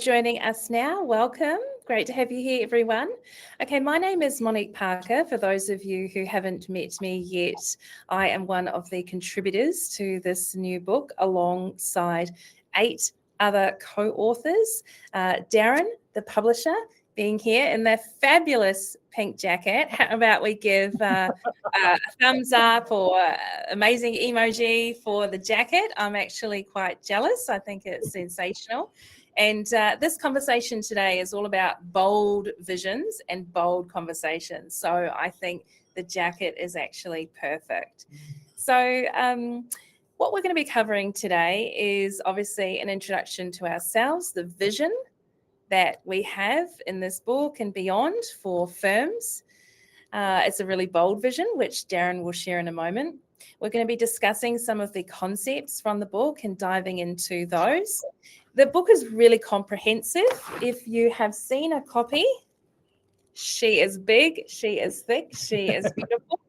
Joining us now. Welcome. Great to have you here, everyone. Okay, my name is Monique Parker. For those of you who haven't met me yet, I am one of the contributors to this new book alongside 8 other co-authors. Darren, the publisher, being here in their fabulous pink jacket. How about we give a thumbs up or amazing emoji for the jacket? I'm actually quite jealous. I think it's sensational. And this conversation today is all about bold visions and bold conversations. So I think the jacket is actually perfect. So what we're going to be covering today is obviously an introduction to ourselves, the vision that we have in this book and beyond for firms. It's a really bold vision, which Darren will share in a moment. We're going to be discussing some of the concepts from the book and diving into those. The book is really comprehensive. If you have seen a copy, she is big, she is thick, she is beautiful.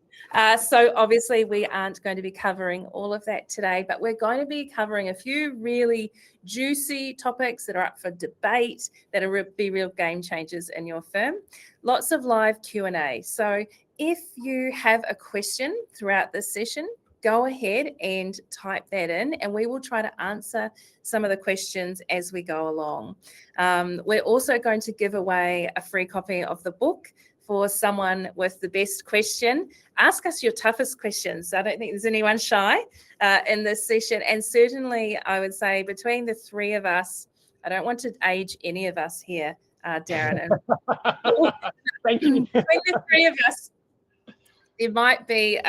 So obviously we aren't going to be covering all of that today, but we're going to be covering a few really juicy topics that are up for debate, that are be real game changers in your firm. Lots of live Q&A. So if you have a question throughout this session, go ahead and type that in and we will try to answer some of the questions as we go along. We're also going to give away a free copy of the book for someone with the best question. Ask us your toughest questions. I don't think there's anyone shy in this session. And certainly I would say between the three of us, I don't want to age any of us here, Darren. Thank you. Between the three of us, it might be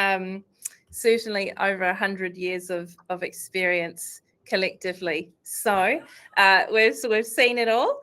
certainly over 100 years of experience collectively. So we've seen it all.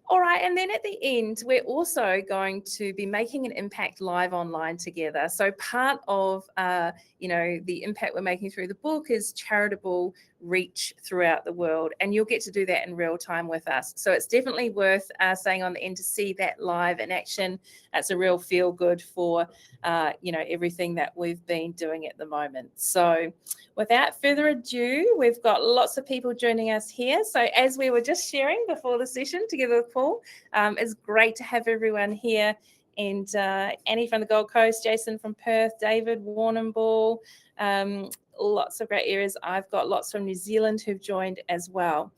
All right, and then at the end, we're also going to be making an impact live online together. So part of, the impact we're making through the book is charitable reach throughout the world, and you'll get to do that in real time with us. So it's definitely worth staying on the end to see that live in action. It's a real feel good for, everything that we've been doing at the moment. So without further ado, we've got lots of people joining us here. So as we were just sharing before the session together with Paul, it's great to have everyone here. And Annie from the Gold Coast, Jason from Perth, David, Warrnambool, lots of great areas. I've got lots from New Zealand who've joined as well.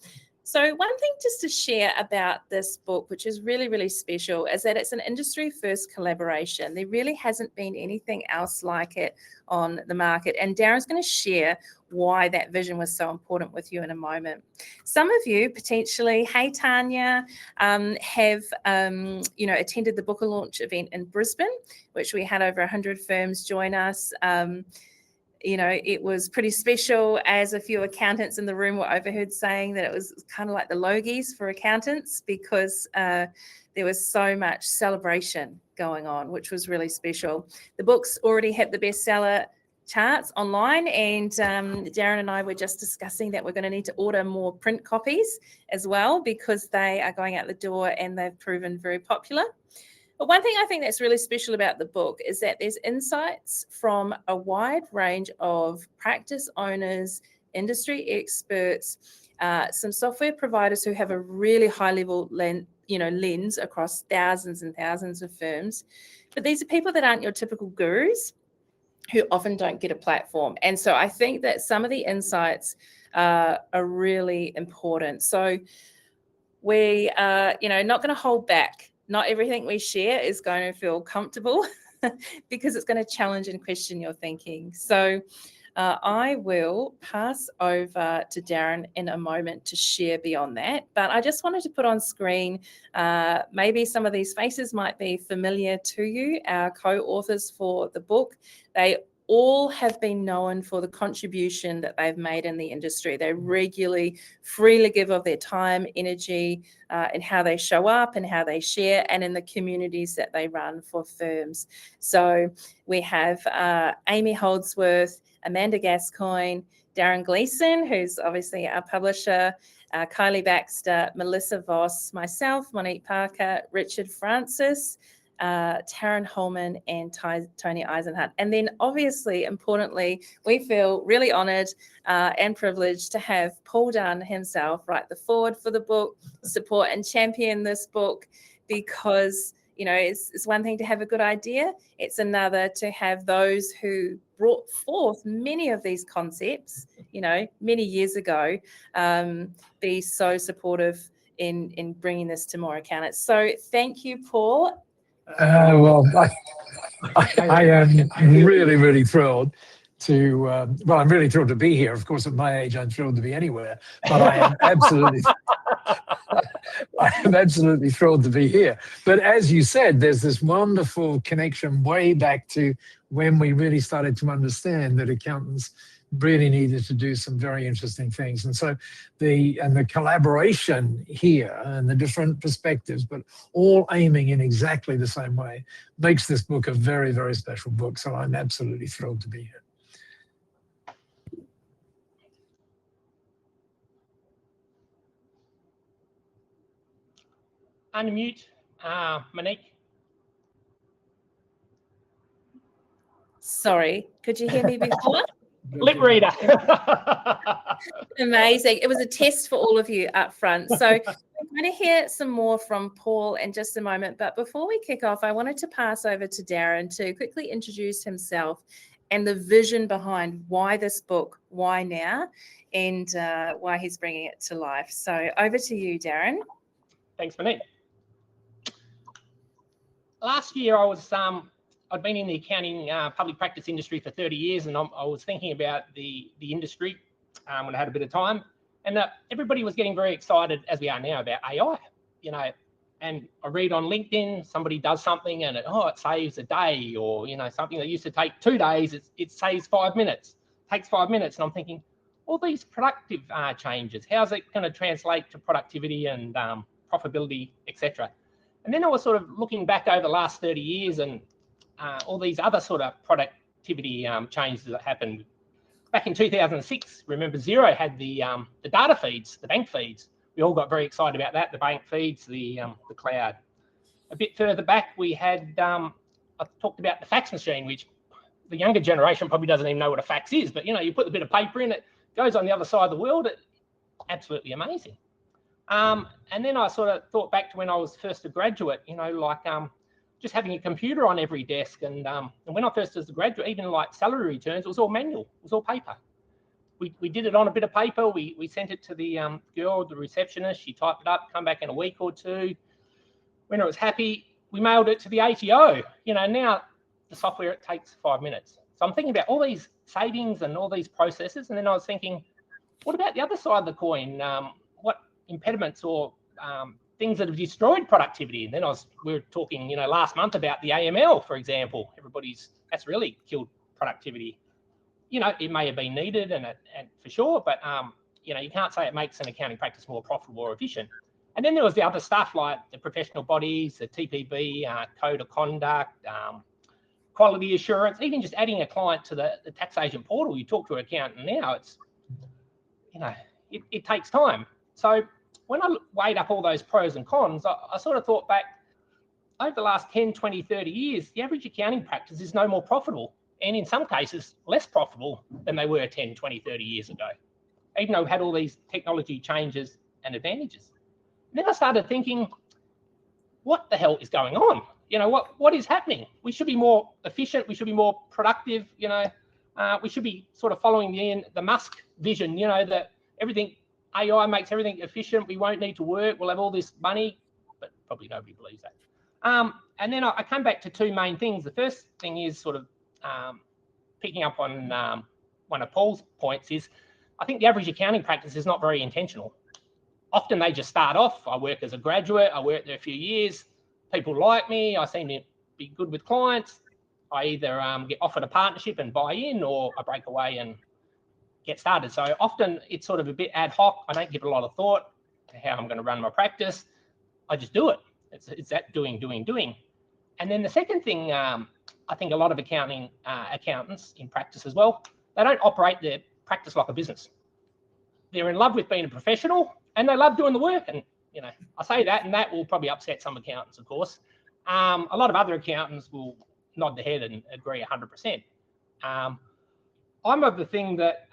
So one thing just to share about this book, which is really, really special, is that it's an industry first collaboration. There really hasn't been anything else like it on the market. And Darren's going to share why that vision was so important with you in a moment. Some of you potentially, hey Tanya, have attended the book launch event in Brisbane, which we had over 100 firms join us. It was pretty special, as a few accountants in the room were overheard saying that it was kind of like the Logies for accountants, because there was so much celebration going on, which was really special. The book's already hit the bestseller charts online, and Darren and I were just discussing that we're going to need to order more print copies as well, because they are going out the door and they've proven very popular. But one thing I think that's really special about the book is that there's insights from a wide range of practice owners, industry experts, some software providers who have a really high level lens across thousands and thousands of firms. But these are people that aren't your typical gurus, who often don't get a platform. And so I think that some of the insights are really important. So we are, not going to hold back. Not everything we share is going to feel comfortable because it's going to challenge and question your thinking. So I will pass over to Darren in a moment to share beyond that. But I just wanted to put on screen, maybe some of these faces might be familiar to you, our co-authors for the book. They all have been known for the contribution that they've made in the industry. They regularly, freely give of their time, energy, in how they show up and how they share, and in the communities that they run for firms. So we have Amy Holdsworth, Amanda Gascoigne, Darren Gleeson, who's obviously our publisher, Kyelie Baxter, Melissa Voss, myself, Monique Parker, Richard Francis, Taryn Holman and Toni Eisenhut. And then obviously, importantly, we feel really honoured and privileged to have Paul Dunn himself write the foreword for the book, support and champion this book, because it's one thing to have a good idea. It's another to have those who brought forth many of these concepts, many years ago, be so supportive in bringing this to more accountants. So thank you, Paul. Well, I am really, really thrilled to, I'm really thrilled to be here. Of course, at my age, I'm thrilled to be anywhere, but I am absolutely thrilled to be here. But as you said, there's this wonderful connection way back to when we really started to understand that accountants really needed to do some very interesting things. And so the collaboration here and the different perspectives, but all aiming in exactly the same way, makes this book a very, very special book. So I'm absolutely thrilled to be here. Unmute, Monique. Sorry, could you hear me before? Lip reader. Amazing. It was a test for all of you up front. So we're going to hear some more from Paul in just a moment. But before we kick off, I wanted to pass over to Darren to quickly introduce himself and the vision behind why this book, why now, and why he's bringing it to life. So over to you, Darren. Thanks, Monique. Last year, I'd been in the accounting public practice industry for 30 years, and I was thinking about the industry when I had a bit of time, and everybody was getting very excited, as we are now, about AI, and I read on LinkedIn, somebody does something and it saves a day, or, something that used to take 2 days, it saves 5 minutes, takes 5 minutes. And I'm thinking, all these productive changes, how's it going to translate to productivity and profitability, etc.? And then I was sort of looking back over the last 30 years and all these other sort of productivity changes that happened. Back in 2006, remember Xero had the data feeds, the bank feeds. We all got very excited about that, the bank feeds, the cloud. A bit further back, we had, I talked about the fax machine, which the younger generation probably doesn't even know what a fax is, but you put a bit of paper in, it goes on the other side of the world. Absolutely amazing. And then I sort of thought back to when I was first a graduate, just having a computer on every desk. And when I first was a graduate, even like salary returns, it was all manual, it was all paper. We did it on a bit of paper. We sent it to the girl, the receptionist. She typed it up, come back in a week or two. When it was happy, we mailed it to the ATO. Now the software, it takes 5 minutes. So I'm thinking about all these savings and all these processes. And then I was thinking, what about the other side of the coin? What impediments or things that have destroyed productivity? And then we were talking, last month about the AML, for example. That's really killed productivity. It may have been needed and for sure, but you can't say it makes an accounting practice more profitable or efficient. And then there was the other stuff like the professional bodies, the TPB, code of conduct, quality assurance, even just adding a client to the tax agent portal. You talk to an accountant now, it takes time. So when I weighed up all those pros and cons, I sort of thought back, over the last 10, 20, 30 years, the average accounting practice is no more profitable, and in some cases, less profitable than they were 10, 20, 30 years ago, even though we had all these technology changes and advantages. And then I started thinking, what the hell is going on? What is happening? We should be more efficient. We should be more productive. We should be sort of following the Musk vision, that AI makes everything efficient. We won't need to work. We'll have all this money, but probably nobody believes that. And then I come back to two main things. The first thing is sort of picking up on one of Paul's points is, I think the average accounting practice is not very intentional. Often they just start off, I work as a graduate, I work there a few years, people like me, I seem to be good with clients. I either get offered a partnership and buy in, or I break away and get started. So often it's sort of a bit ad hoc. I don't give a lot of thought to how I'm going to run my practice. I just do it. It's that doing. And then the second thing, I think a lot of accountants in practice as well, they don't operate their practice like a business. They're in love with being a professional and they love doing the work. And, I say that, and that will probably upset some accountants, of course. A lot of other accountants will nod their head and agree 100%. I'm of the thing that,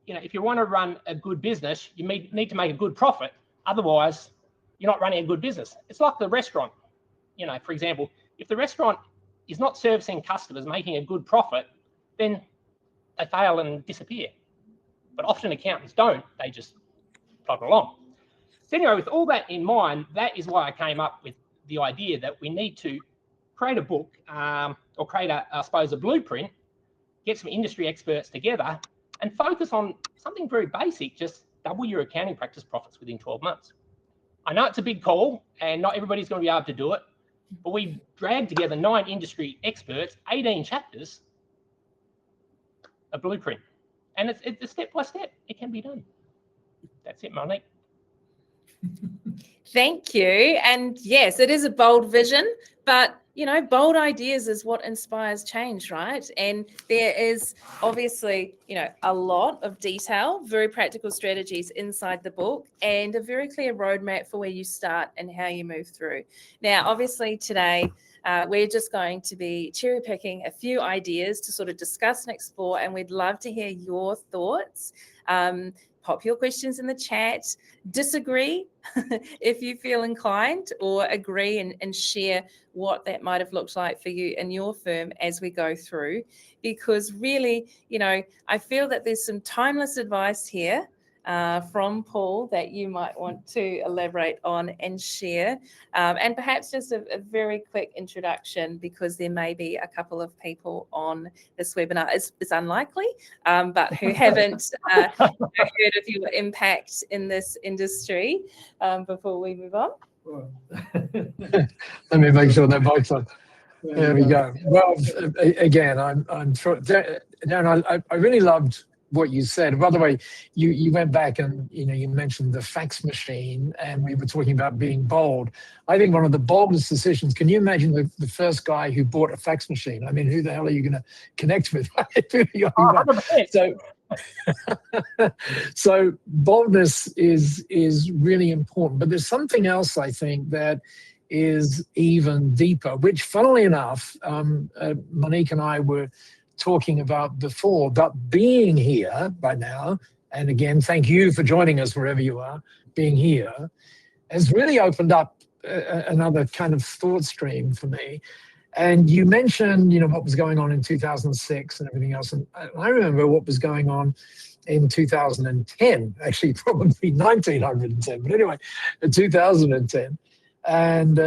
if you want to run a good business, you need to make a good profit. Otherwise, you're not running a good business. It's like the restaurant. For example, if the restaurant is not servicing customers, making a good profit, then they fail and disappear. But often accountants don't, they just plod along. So anyway, with all that in mind, that is why I came up with the idea that we need to create a book or create, a blueprint, get some industry experts together and focus on something very basic, just double your accounting practice profits within 12 months. I know it's a big call and not everybody's going to be able to do it, but we dragged together 9 industry experts, 18 chapters, a blueprint. And it's step by step. It can be done. That's it, Monique. Thank you. And yes, it is a bold vision, but bold ideas is what inspires change, right? And there is obviously, a lot of detail, very practical strategies inside the book, and a very clear roadmap for where you start and how you move through. Now, obviously today, we're just going to be cherry picking a few ideas to sort of discuss and explore, and we'd love to hear your thoughts. Pop your questions in the chat, disagree if you feel inclined, or agree and share what that might have looked like for you in your firm as we go through. Because really, I feel that there's some timeless advice here from Paul that you might want to elaborate on and share. And perhaps just a very quick introduction, because there may be a couple of people on this webinar. It's unlikely, but who haven't heard of your impact in this industry before we move on. Let me make sure that mic's on. There we go. Well, again, I'm sure, Darren, I really loved what you said. By the way, you went back and you mentioned the fax machine, and we were talking about being bold. I think one of the boldest decisions. Can you imagine the first guy who bought a fax machine? I mean, who the hell are you going to connect with? So boldness is really important. But there's something else I think that is even deeper, which, funnily enough, Monique and I were talking about before, but being here by now, and again, thank you for joining us wherever you are, being here has really opened up another kind of thought stream for me. And you mentioned, what was going on in 2006 and everything else. And I remember what was going on in 2010, actually probably 1910, but anyway, 2010. And,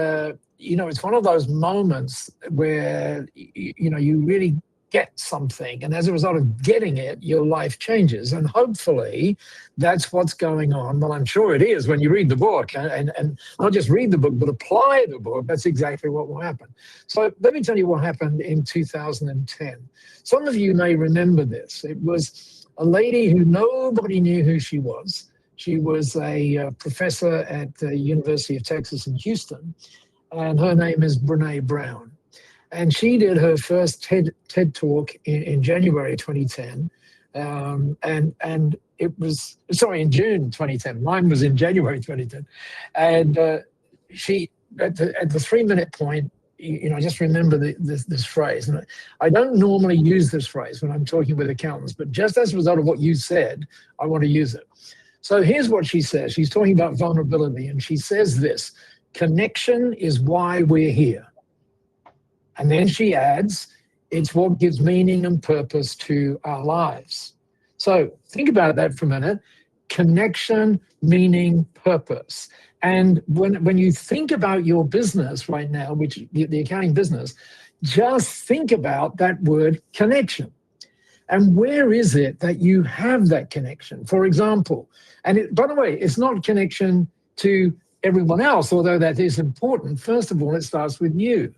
it's one of those moments where, you really get something, and as a result of getting it, your life changes. And hopefully that's what's going on. Well, I'm sure it is when you read the book, and not just read the book, but apply the book. That's exactly what will happen. So let me tell you what happened in 2010. Some of you may remember this. It was a lady who nobody knew who she was. She was a professor at the University of Texas in Houston, and her name is Brene Brown. And she did her first TED talk in January 2010. And it was, in June 2010. Mine was in January 2010. And she, at the 3-minute point, I just remember this phrase. And I don't normally use this phrase when I'm talking with accountants, but just as a result of what you said, I want to use it. So here's what she says. She's talking about vulnerability, and she says this: connection is why we're here. And then she adds, it's what gives meaning and purpose to our lives. So think about that for a minute. Connection, meaning, purpose. And when you think about your business right now, which the accounting business, just think about that word connection. And where is it that you have that connection? For example, and by the way, it's not connection to everyone else, although that is important. First of all, it starts with you.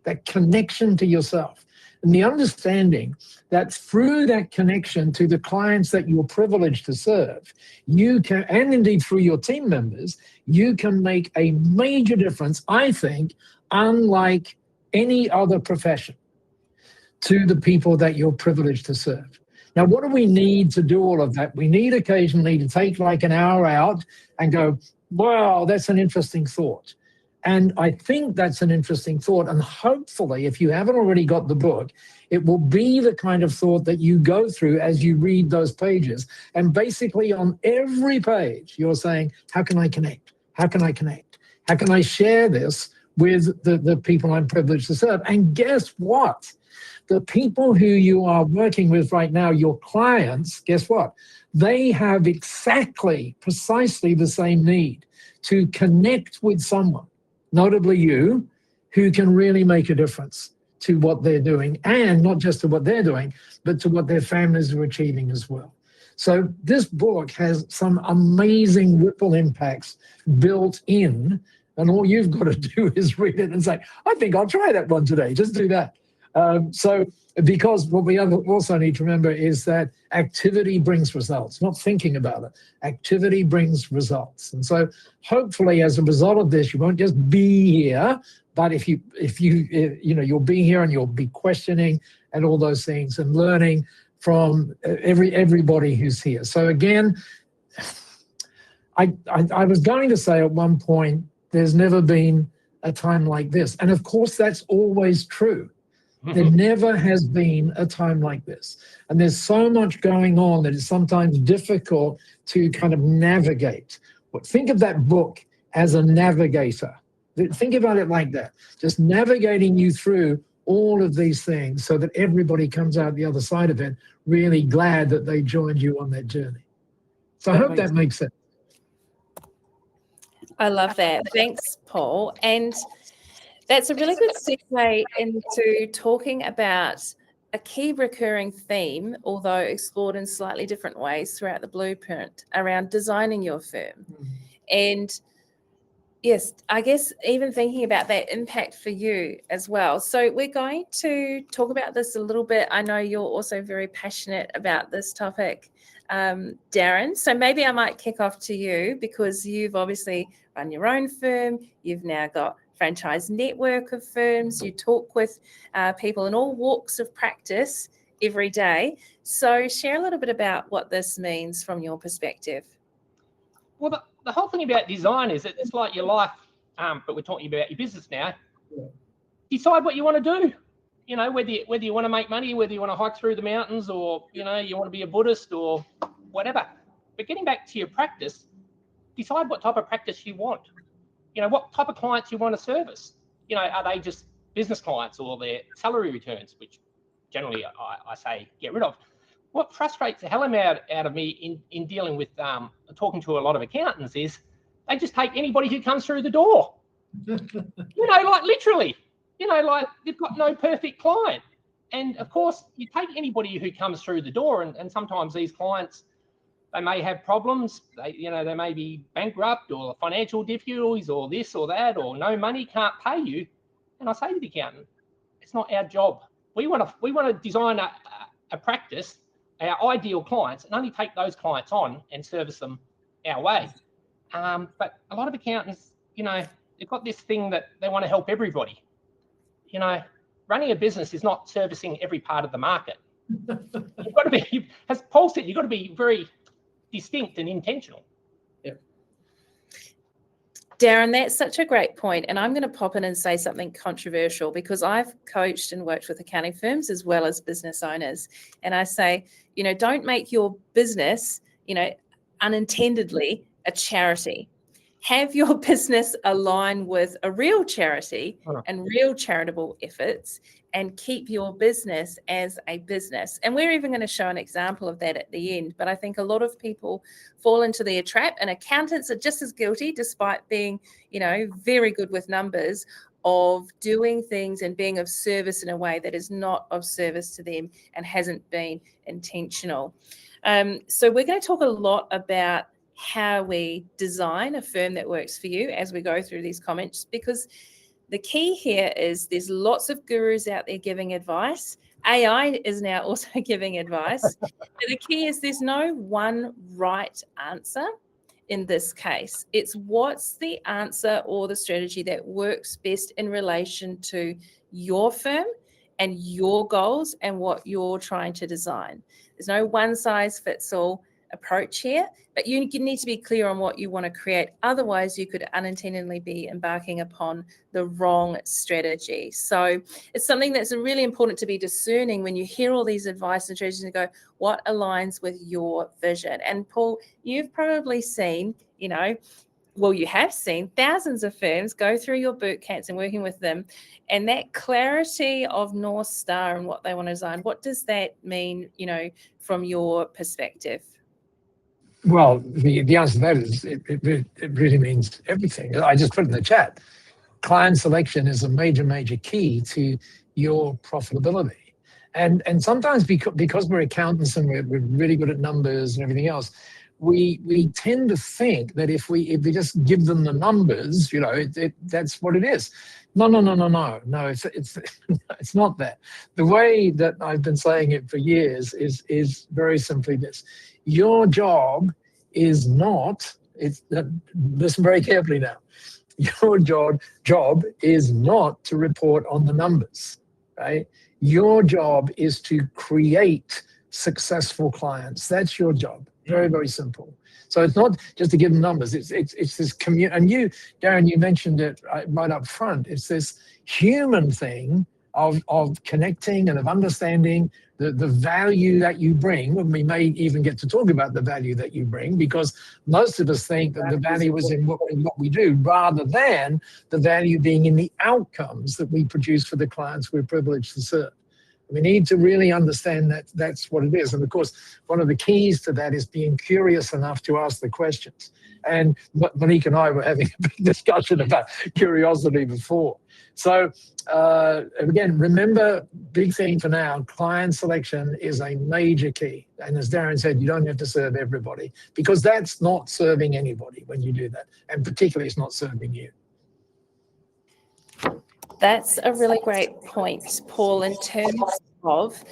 That connection to yourself, and the understanding that through that connection to the clients that you're privileged to serve, you can, and indeed through your team members, you can make a major difference, I think, unlike any other profession, to the people that you're privileged to serve. Now, what do we need to do all of that? We need occasionally to take like an hour out and go, wow, that's an interesting thought. And I think that's an interesting thought. And hopefully, if you haven't already got the book, it will be the kind of thought that you go through as you read those pages. And basically on every page, you're saying, how can I connect? How can I connect? How can I share this with the people I'm privileged to serve? And guess what? The people who you are working with right now, your clients, guess what? They have precisely the same need to connect with someone, notably you, who can really make a difference to what they're doing, and not just to what they're doing, but to what their families are achieving as well. So this book has some amazing ripple impacts built in, and all you've got to do is read it and say, I think I'll try that one today. Just do that. So because what we also need to remember is that activity brings results, not thinking about it. Activity brings results. And so hopefully as a result of this, you won't just be here, but if you'll be here and you'll be questioning and all those things and learning from everybody who's here. So again, I was going to say at one point, there's never been a time like this. And of course, that's always true. There never has been a time like this. And there's so much going on that it's sometimes difficult to kind of navigate. But think of that book as a navigator. Think about it like that, just navigating you through all of these things so that everybody comes out the other side of it really glad that they joined you on that journey. So I hope that makes sense. I love that. Thanks, Paul. And that's a really good segue into talking about a key recurring theme, although explored in slightly different ways throughout the blueprint, around designing your firm. And yes, I guess even thinking about that impact for you as well. So we're going to talk about this a little bit. I know you're also very passionate about this topic, Darren. So maybe I might kick off to you, because you've obviously run your own firm. You've now got franchise network of firms. You talk with people in all walks of practice every day. So share a little bit about what this means from your perspective. Well, the whole thing about design is that it's like your life, but we're talking about your business now. Yeah. Decide what you want to do. You know, whether you want to make money, whether you want to hike through the mountains, or, you know, you want to be a Buddhist or whatever. But getting back to your practice, decide what type of practice you want. You know, what type of clients you want to service. You know, are they just business clients, or their salary returns, which generally I say get rid of. What frustrates the hell out of me in dealing with talking to a lot of accountants is they just take anybody who comes through the door. You know, like literally, you know, like they've got no perfect client. And of course, you take anybody who comes through the door, and sometimes these clients, they may have problems. They may be bankrupt, or financial difficulties, or this or that, or no money, can't pay you. And I say to the accountant, it's not our job. We want to design a practice, our ideal clients, and only take those clients on and service them our way. But a lot of accountants, you know, they've got this thing that they want to help everybody. You know, running a business is not servicing every part of the market. You've got to be, as Paul said, you've got to be very distinct and intentional. Yep. Darren, that's such a great point. And I'm going to pop in and say something controversial, because I've coached and worked with accounting firms as well as business owners. And I say, you know, don't make your business, you know, unintendedly a charity. Have your business align with a real charity and real charitable efforts, and keep your business as a business. And we're even going to show an example of that at the end. But I think a lot of people fall into the trap, and accountants are just as guilty, despite being, you know, very good with numbers, of doing things and being of service in a way that is not of service to them and hasn't been intentional. So we're going to talk a lot about how we design a firm that works for you as we go through these comments, because the key here is there's lots of gurus out there giving advice. AI is now also giving advice. But the key is there's no one right answer in this case. It's what's the answer or the strategy that works best in relation to your firm and your goals and what you're trying to design. There's no one size fits all approach here, but you need to be clear on what you want to create. Otherwise, you could unintentionally be embarking upon the wrong strategy. So it's something that's really important to be discerning when you hear all these advice and strategies and go, what aligns with your vision? And Paul, you've probably seen, you have seen thousands of firms go through your boot camps and working with them, and that clarity of North Star and what they want to design. What does that mean, from your perspective? Well, the answer to that is it really means everything. I just put it in the chat. Client selection is a major key to your profitability. And sometimes because we're accountants and we're really good at numbers and everything else, we tend to think that if we just give them the numbers, that's what it is. No. It's not that. The way that I've been saying it for years is very simply this: your job is not. Listen very carefully now. Your job is not to report on the numbers, right? Your job is to create successful clients. That's your job. Very simple. So it's not just to give them numbers. It's this community. And you, Darren, you mentioned it right up front. It's this human thing of connecting and of understanding the value that you bring. And we may even get to talk about the value that you bring, because most of us think that the value is in what we do, rather than the value being in the outcomes that we produce for the clients we're privileged to serve. We need to really understand that that's what it is. And of course, one of the keys to that is being curious enough to ask the questions. And Monique and I were having a big discussion about curiosity before. So again, remember, big thing for now, client selection is a major key. And as Darren said, you don't have to serve everybody, because that's not serving anybody when you do that. And particularly, it's not serving you. That's a really great point, Paul, in terms of,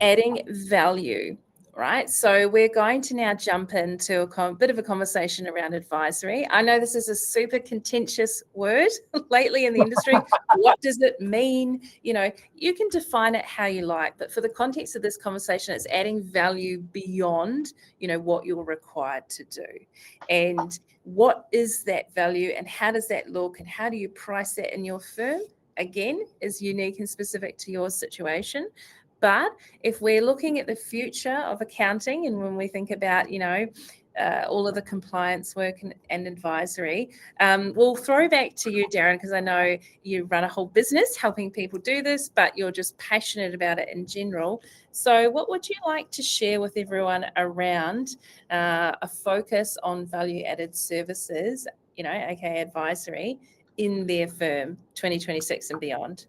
adding value, right? So we're going to now jump into a bit of a conversation around advisory. I know this is a super contentious word lately in the industry. What does it mean? You can define it how you like, but for the context of this conversation, it's adding value beyond, what you're required to do. And what is that value, and how does that look, and how do you price that in your firm? Again, is unique and specific to your situation. But if we're looking at the future of accounting, and when we think about, all of the compliance work and advisory, we'll throw back to you, Darren, because I know you run a whole business helping people do this, but you're just passionate about it in general. So what would you like to share with everyone around a focus on value-added services, aka advisory, in their firm 2026 and beyond?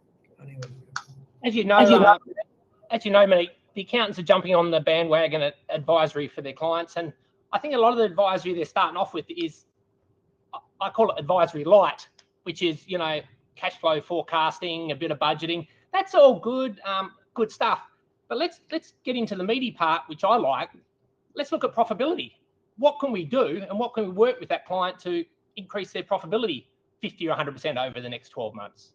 As you know, Monique, the accountants are jumping on the bandwagon at advisory for their clients. And I think a lot of the advisory they're starting off with is, I call it advisory light, which is, cash flow forecasting, a bit of budgeting. That's all good, good stuff. But let's get into the meaty part, which I like. Let's look at profitability. What can we do, and what can we work with that client to increase their profitability 50 or 100% over the next 12 months?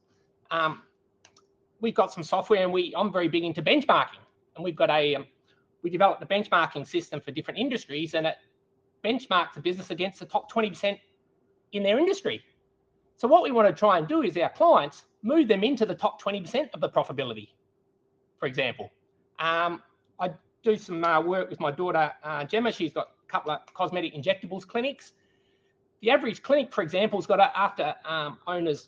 We've got some software, and I'm very big into benchmarking, and we've got we developed a benchmarking system for different industries, and it benchmarks a business against the top 20% in their industry. So what we want to try and do is our clients move them into the top 20% of the profitability. For example, I do some work with my daughter, Gemma. She's got a couple of cosmetic injectables clinics. The average clinic, for example, has got after owner's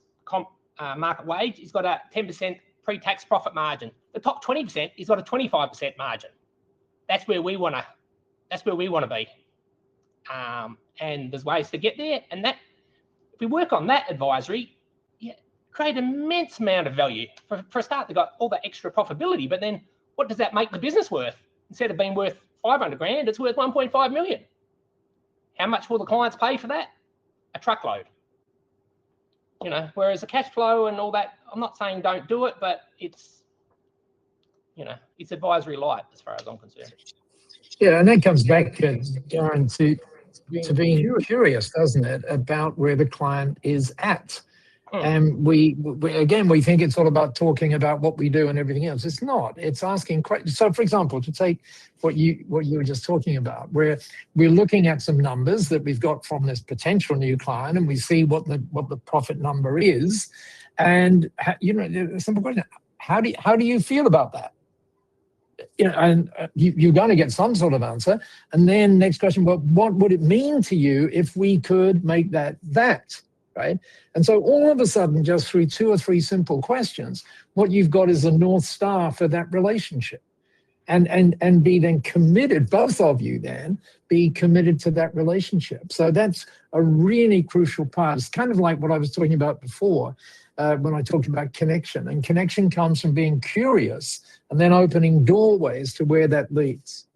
market wage, has got a 10% pre-tax profit margin. The top 20% has got a 25% margin. That's where we want to be. And there's ways to get there. And that, if we work on that advisory, create an immense amount of value. For a start, they've got all that extra profitability, but then what does that make the business worth? Instead of being worth 500 grand, it's worth 1.5 million. How much will the clients pay for that? A truckload. Whereas the cash flow and all that, I'm not saying don't do it, but it's advisory light as far as I'm concerned. Yeah, and that comes back, Darren, to being curious, doesn't it, about where the client is at. And we again, we think it's all about talking about what we do and everything else. It's not. It's asking questions. So, for example, to take what you were just talking about, where we're looking at some numbers that we've got from this potential new client, and we see what the profit number is, and the simple question: how do you feel about that? And you're going to get some sort of answer, and then next question: well, what would it mean to you if we could make that? Right? And so all of a sudden, just through 2 or 3 simple questions, what you've got is a North Star for that relationship. And be then committed, both of you then, be committed to that relationship. So that's a really crucial part. It's kind of like what I was talking about before when I talked about connection. And connection comes from being curious and then opening doorways to where that leads.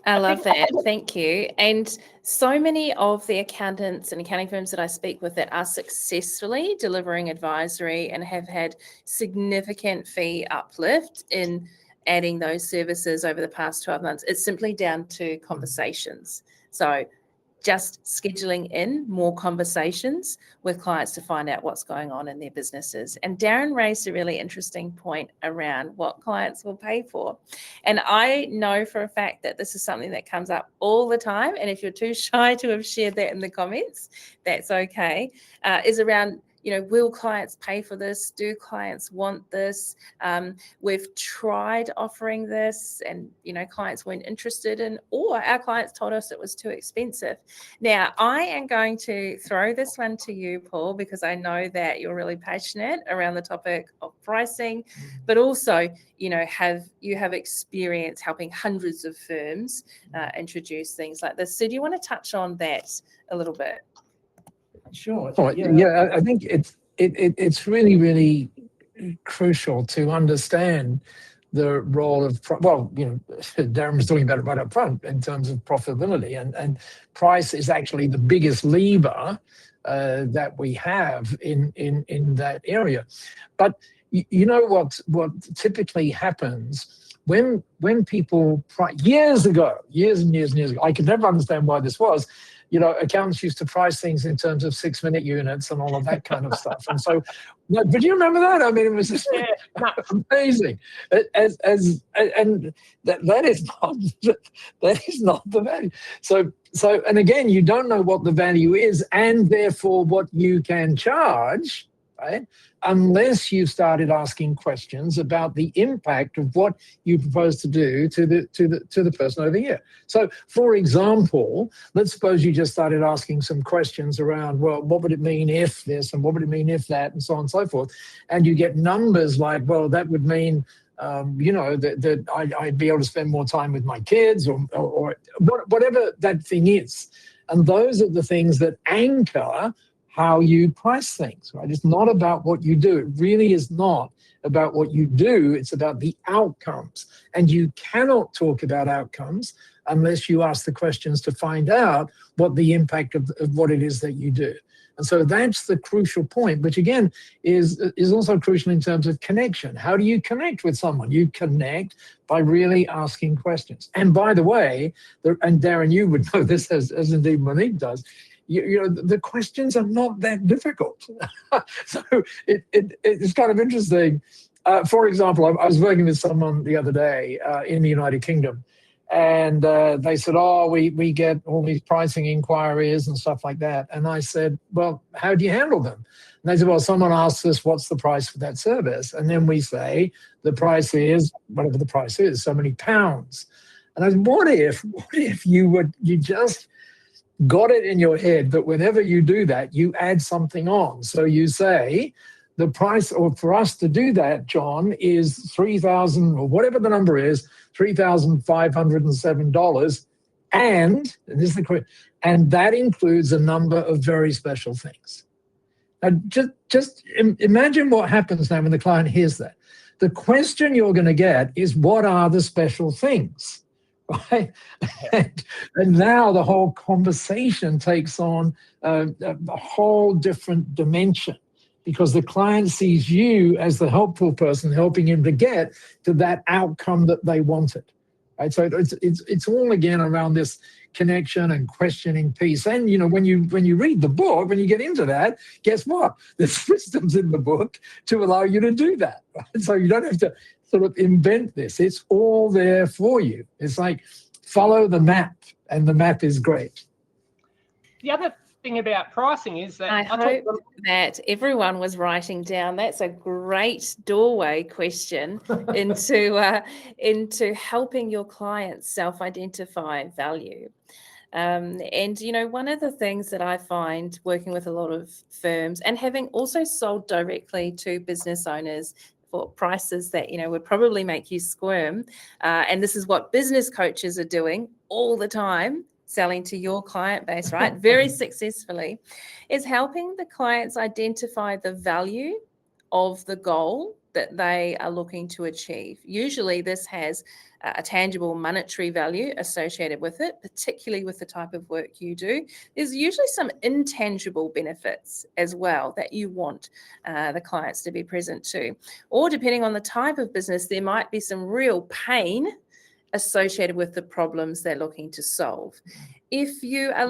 I love that. Thank you. And so many of the accountants and accounting firms that I speak with that are successfully delivering advisory and have had significant fee uplift in adding those services over the past 12 months, it's simply down to conversations. So just scheduling in more conversations with clients to find out what's going on in their businesses. And Darren raised a really interesting point around what clients will pay for. And I know for a fact that this is something that comes up all the time. And if you're too shy to have shared that in the comments, that's okay, is around, will clients pay for this? Do clients want this? We've tried offering this and, clients weren't interested in, or our clients told us it was too expensive. Now, I am going to throw this one to you, Paul, because I know that you're really passionate around the topic of pricing, but also, you have experience helping hundreds of firms introduce things like this. So do you want to touch on that a little bit? Sure. Yeah, I think it's really, really crucial to understand the role of, Darren was talking about it right up front in terms of profitability, and price is actually the biggest lever that we have in that area. But what typically happens when people years and years ago, I could never understand why this was. Accountants used to price things in terms of 6-minute units and all of that kind of stuff. And so, but you remember that? I mean, it was just amazing. And that is not the value. So, and again, you don't know what the value is, and therefore what you can charge, right? Unless you've started asking questions about the impact of what you propose to do to the person over here. So, for example, let's suppose you just started asking some questions around, well, what would it mean if this, and what would it mean if that, and so on and so forth, and you get numbers like, well, that would mean that I'd be able to spend more time with my kids, or whatever that thing is. And those are the things that anchor how you price things, right? It's not about what you do. It really is not about what you do. It's about the outcomes. And you cannot talk about outcomes unless you ask the questions to find out what the impact of what it is that you do. And so that's the crucial point, which again is also crucial in terms of connection. How do you connect with someone? You connect by really asking questions. And by the way, and Darren, you would know this as indeed Monique does, the questions are not that difficult. So it's kind of interesting. For example, I was working with someone the other day in the United Kingdom, and they said, we get all these pricing inquiries and stuff like that. And I said, well, how do you handle them? And they said, well, someone asks us, what's the price for that service? And then we say, the price is whatever the price is, so many pounds. And I said, what if you just got it in your head that whenever you do that, you add something on. So you say, the price, or for us to do that, John, is $3,000, or whatever the number is, $3,507. And this is the question, and that includes a number of very special things. Now, just imagine what happens now when the client hears that. The question you're going to get is, what are the special things? Right? And now the whole conversation takes on a whole different dimension, because the client sees you as the helpful person helping him to get to that outcome that they wanted. Right? So it's all again around this connection and questioning piece. And, you know, when you read the book, when you get into that, guess what? There's systems in the book to allow you to do that. Right? So you don't have to sort of invent this. It's all there for you. It's like follow the map, and the map is great. The other thing about pricing is that I hope that everyone was writing down. That's a great doorway question into helping your clients self-identify value. And, you know, one of the things that I find working with a lot of firms and having also sold directly to business owners for prices that, you know, would probably make you squirm. And this is what business coaches are doing all the time, selling to your client base, right? Very successfully, is helping the clients identify the value of the goal that they are looking to achieve. Usually this has a tangible monetary value associated with it, particularly with the type of work you do. There's usually some intangible benefits as well that you want the clients to be present to. Or depending on the type of business, there might be some real pain associated with the problems they're looking to solve. If you are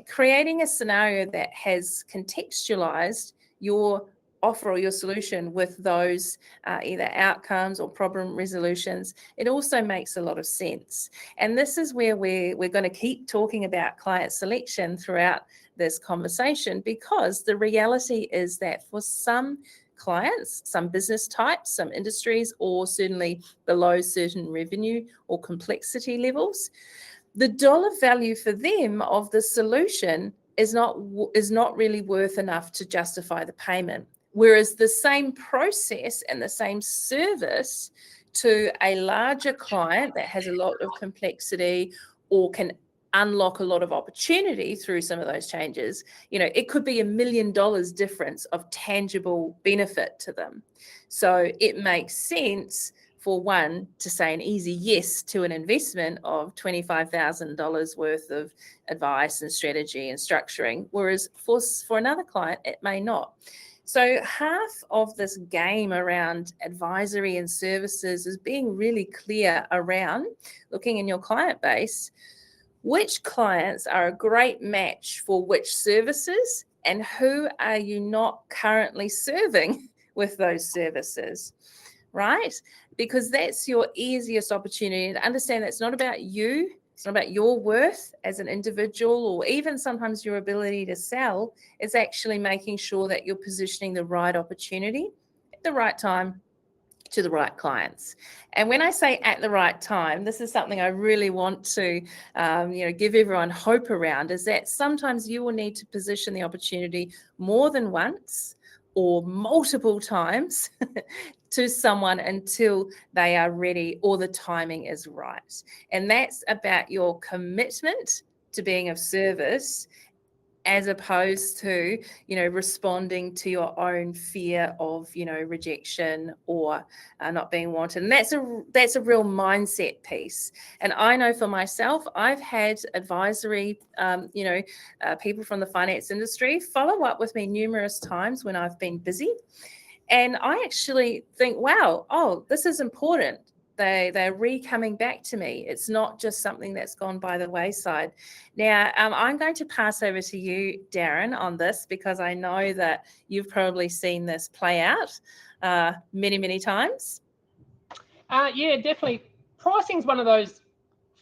creating a scenario that has contextualized your offer or your solution with those either outcomes or problem resolutions, it also makes a lot of sense. And this is where we're going to keep talking about client selection throughout this conversation, because the reality is that for some clients, some business types, some industries, or certainly below certain revenue or complexity levels, the dollar value for them of the solution is not really worth enough to justify the payment. Whereas the same process and the same service to a larger client that has a lot of complexity or can unlock a lot of opportunity through some of those changes, you know, it could be $1 million difference of tangible benefit to them. So it makes sense for one to say an easy yes to an investment of $25,000 worth of advice and strategy and structuring, whereas for another client, it may not. So half of this game around advisory and services is being really clear around looking in your client base, which clients are a great match for which services and who are you not currently serving with those services, right? Because that's your easiest opportunity to understand that it's not about you. It's not about your worth as an individual or even sometimes your ability to sell. It's actually making sure that you're positioning the right opportunity at the right time to the right clients. And when I say at the right time, this is something I really want to give everyone hope around, is that sometimes you will need to position the opportunity more than once or multiple times to someone until they are ready or the timing is right. And that's about your commitment to being of service as opposed to, you know, responding to your own fear of, you know, rejection or not being wanted. And that's a real mindset piece. And I know for myself, I've had advisory, people from the finance industry follow up with me numerous times when I've been busy. And I actually think, wow, this is important. They're coming back to me. It's not just something that's gone by the wayside. Now, I'm going to pass over to you, Darren, on this, because I know that you've probably seen this play out many, many times. Yeah, definitely. Pricing is one of those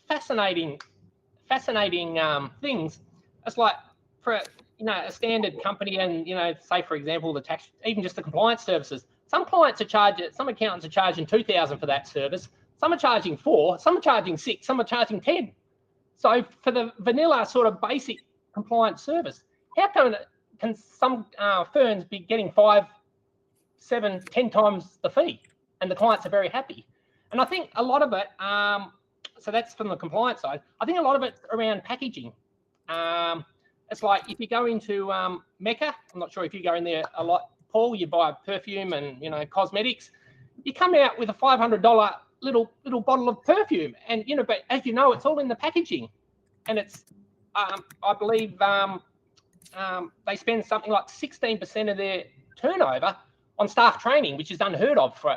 fascinating things. It's like for a standard company, and say for example the tax, even just the compliance services. Some clients some accountants are charging $2,000 for that service. Some are charging $4,000, some are charging $6,000, some are charging $10,000. So for the vanilla sort of basic compliance service, how can some firms be getting 5, 7, 10 times the fee, and the clients are very happy? And I think a lot of it, so that's from the compliance side. I think a lot of it's around packaging. It's like if you go into Mecca, I'm not sure if you go in there a lot, Paul, you buy perfume and cosmetics, you come out with a $500 little bottle of perfume, and but as you know, it's all in the packaging, and it's I believe they spend something like 16% of their turnover on staff training, which is unheard of for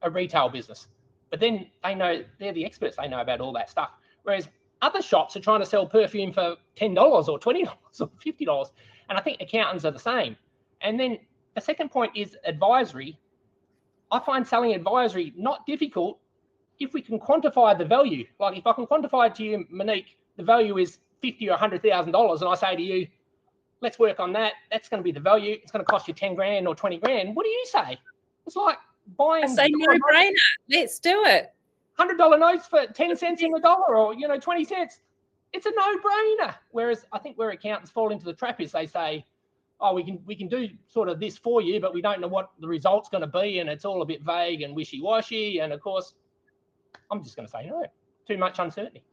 a retail business. But then they're the experts, they know about all that stuff. Whereas other shops are trying to sell perfume for $10 or $20 or $50. And I think accountants are the same. And then the second point is advisory. I find selling advisory not difficult if we can quantify the value. Like if I can quantify to you, Monique, the value is $50,000 or $100,000, and I say to you, let's work on that. That's going to be the value. It's going to cost you 10 grand or 20 grand. What do you say? It's like buying. I say no-brainer. Let's do it. $100 notes for 10 cents in the dollar, or 20 cents. It's a no-brainer. Whereas I think where accountants fall into the trap is they say, oh, we can do sort of this for you, but we don't know what the result's going to be, and it's all a bit vague and wishy-washy. And of course, I'm just going to say no. Too much uncertainty.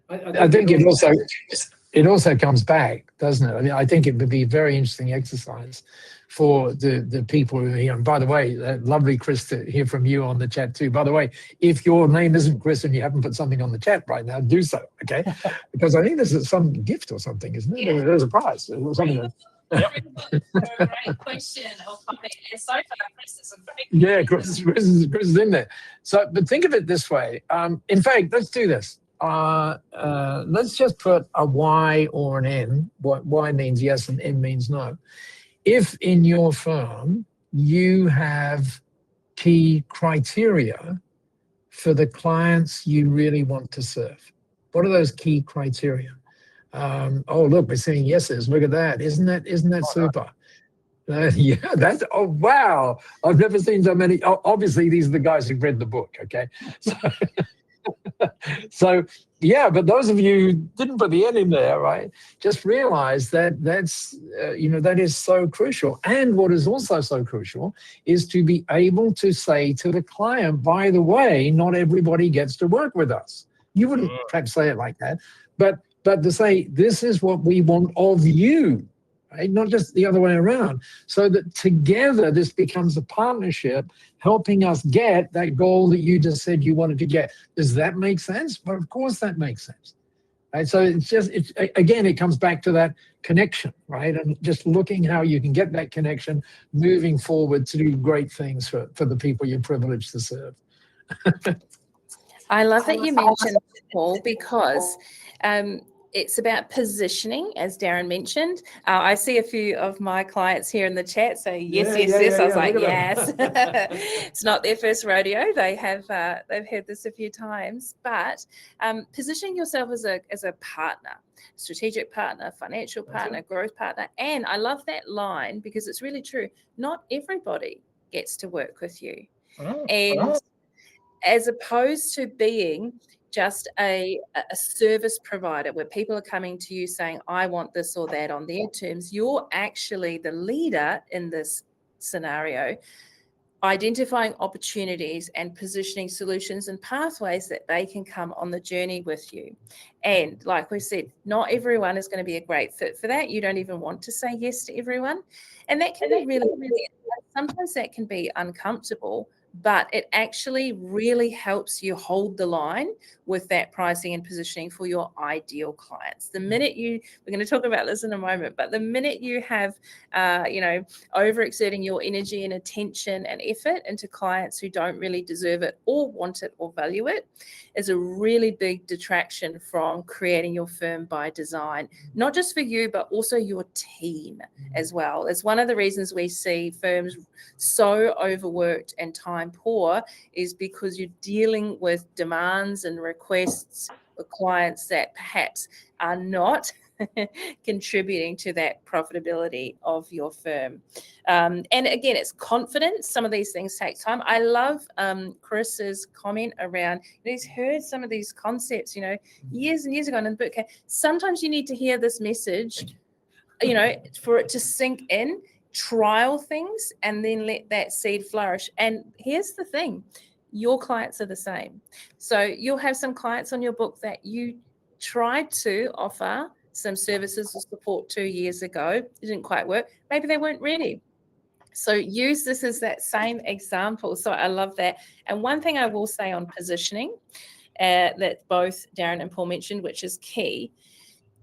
I think it also comes back, doesn't it? I mean, I think it would be a very interesting exercise for the people who are here. And by the way, lovely, Chris, to hear from you on the chat too. By the way, if your name isn't Chris and you haven't put something on the chat right now, do so, okay? Because I think this is some gift or something, isn't it? Yeah. There's a prize or something. Great question. And so far, Chris is a great. Yeah, Chris is in there. So, but think of it this way. In fact, let's do this. Let's just put a Y or an N. Y means yes and N means no. If in your firm you have key criteria for the clients you really want to serve, what are those key criteria? Oh, look, we're seeing yeses. Look at that. Isn't that super? Yeah, that's, oh, wow. I've never seen so many. Obviously, these are the guys who've read the book, okay? So yeah, but those of you who didn't put the N in there, right, just realize that that is so crucial. And what is also so crucial is to be able to say to the client, by the way, not everybody gets to work with us. You wouldn't perhaps say it like that, but to say, this is what we want of you, right? Not just the other way around. So that together this becomes a partnership helping us get that goal that you just said you wanted to get. Does that make sense? Well, of course that makes sense. Right? So again, it comes back to that connection, right? And just looking how you can get that connection moving forward to do great things for the people you're privileged to serve. I love that you mentioned, Paul, because it's about positioning, as Darren mentioned. I see a few of my clients here in the chat say yes. I was like, yes. It's not their first rodeo. They've heard this a few times. But positioning yourself as a partner, strategic partner, financial partner, growth partner. And I love that line because it's really true. Not everybody gets to work with you. As opposed to being just a service provider where people are coming to you saying, I want this or that on their terms, you're actually the leader in this scenario, identifying opportunities and positioning solutions and pathways that they can come on the journey with you. And like we said, not everyone is going to be a great fit for that. You don't even want to say yes to everyone. And that can be really, sometimes that can be uncomfortable, but it actually really helps you hold the line with that pricing and positioning for your ideal clients. The minute we're going to talk about this in a moment, but the minute you have, overexerting your energy and attention and effort into clients who don't really deserve it or want it or value it, is a really big detraction from creating your firm by design, not just for you, but also your team as well. It's one of the reasons we see firms so overworked and time poor is because you're dealing with demands and requests for clients that perhaps are not contributing to that profitability of your firm. And again, it's confidence. Some of these things take time. I love Chris's comment around, he's heard some of these concepts, years and years ago in the book. Sometimes you need to hear this message, for it to sink in, trial things, and then let that seed flourish. And here's the thing, your clients are the same. So you'll have some clients on your book that you tried to offer some services or support 2 years ago. It didn't quite work. Maybe they weren't ready. So use this as that same example. So I love that. And one thing I will say on positioning that both Darren and Paul mentioned, which is key,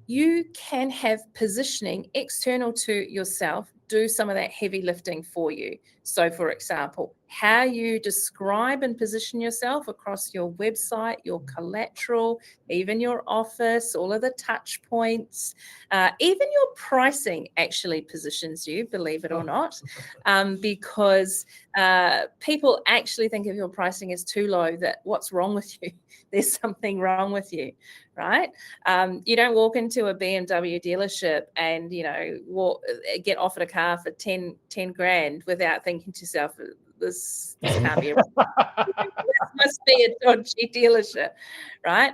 you can have positioning external to yourself do some of that heavy lifting for you. So for example, how you describe and position yourself across your website, your collateral, even your office, all of the touch points, even your pricing actually positions you, believe it or not, because people actually think if your pricing is too low, that what's wrong with you? There's something wrong with you, right? You don't walk into a BMW dealership and, get offered a car for 10 grand without thinking to yourself, this can't be, this must be a dodgy dealership, right?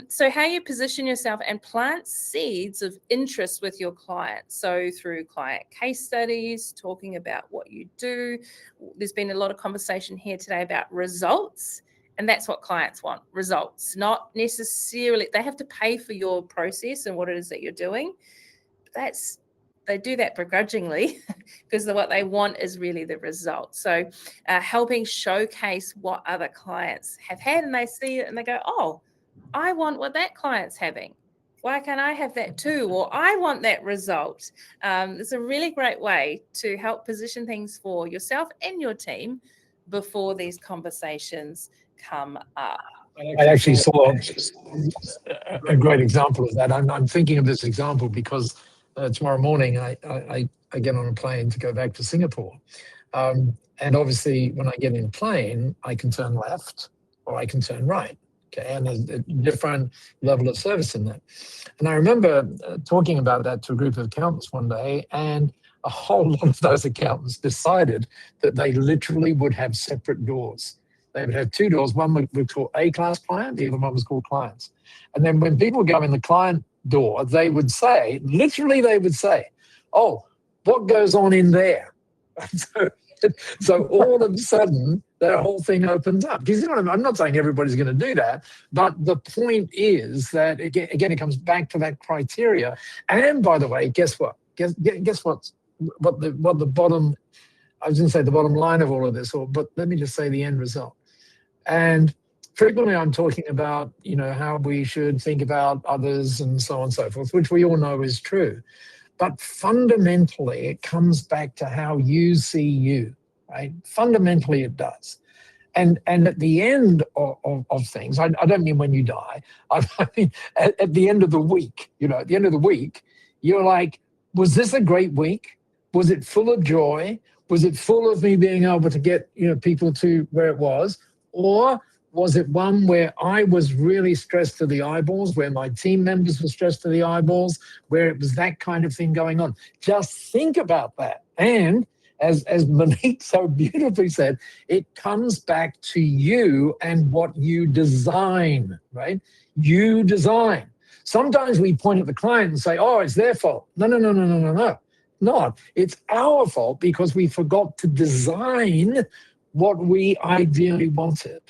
So how you position yourself and plant seeds of interest with your clients. So through client case studies, talking about what you do. There's been a lot of conversation here today about results. And that's what clients want, results, not necessarily, they have to pay for your process and what it is that you're doing. They do that begrudgingly because what they want is really the result. So helping showcase what other clients have had, and they see it and they go, oh, I want what that client's having. Why can't I have that too? Or I want that result. It's a really great way to help position things for yourself and your team before these conversations come up. I actually saw a great example of that. I'm thinking of this example because tomorrow morning I get on a plane to go back to Singapore. And obviously when I get in a plane, I can turn left or I can turn right. Okay, and there's a different level of service in that. And I remember talking about that to a group of accountants one day, and a whole lot of those accountants decided that they literally would have separate doors. They would have two doors. One would call A-class client, the other one was called clients. And then when people go in the client door, they would say, oh, what goes on in there? So all of a sudden, that whole thing opens up. Because I'm not saying everybody's going to do that, but the point is that, again, it comes back to that criteria. And by the way, guess what? Guess what the bottom, I was going to say the bottom line of all of this, but let me just say the end result. And frequently I'm talking about, how we should think about others and so on and so forth, which we all know is true. But fundamentally, it comes back to how you see you, right? Fundamentally, it does. And at the end of things, I don't mean when you die, I mean at the end of the week, at the end of the week, you're like, was this a great week? Was it full of joy? Was it full of me being able to get, people to where it was? Or was it one where I was really stressed to the eyeballs, where my team members were stressed to the eyeballs, where it was that kind of thing going on? Just think about that. And as Monique so beautifully said, it comes back to you and what you design, right? You design. Sometimes we point at the client and say, oh, it's their fault. No. Not. It's our fault because we forgot to design what we ideally wanted.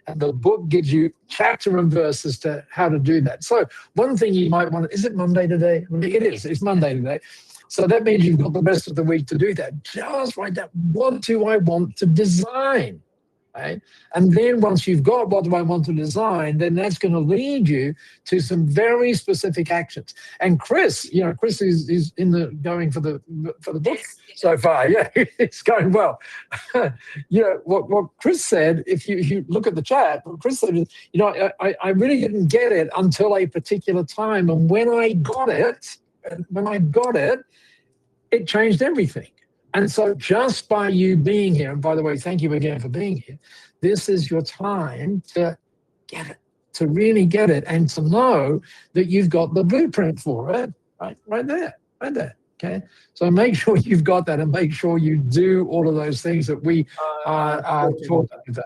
And the book gives you chapter and verse as to how to do that. So one thing you might want, is it Monday today? It is, it's Monday today. So that means you've got the rest of the week to do that. Just write down, what do I want to design? Right? And then once you've got what do I want to design, then that's going to lead you to some very specific actions. And Chris, Chris is in the going for the book so far. Yeah, it's going well. What Chris said, if you look at the chat, what Chris said is, I really didn't get it until a particular time, and when I got it, it changed everything. And so just by you being here, and by the way, thank you again for being here, this is your time to get it, to really get it, and to know that you've got the blueprint for it, right there, okay? So make sure you've got that, and make sure you do all of those things that we are talking about.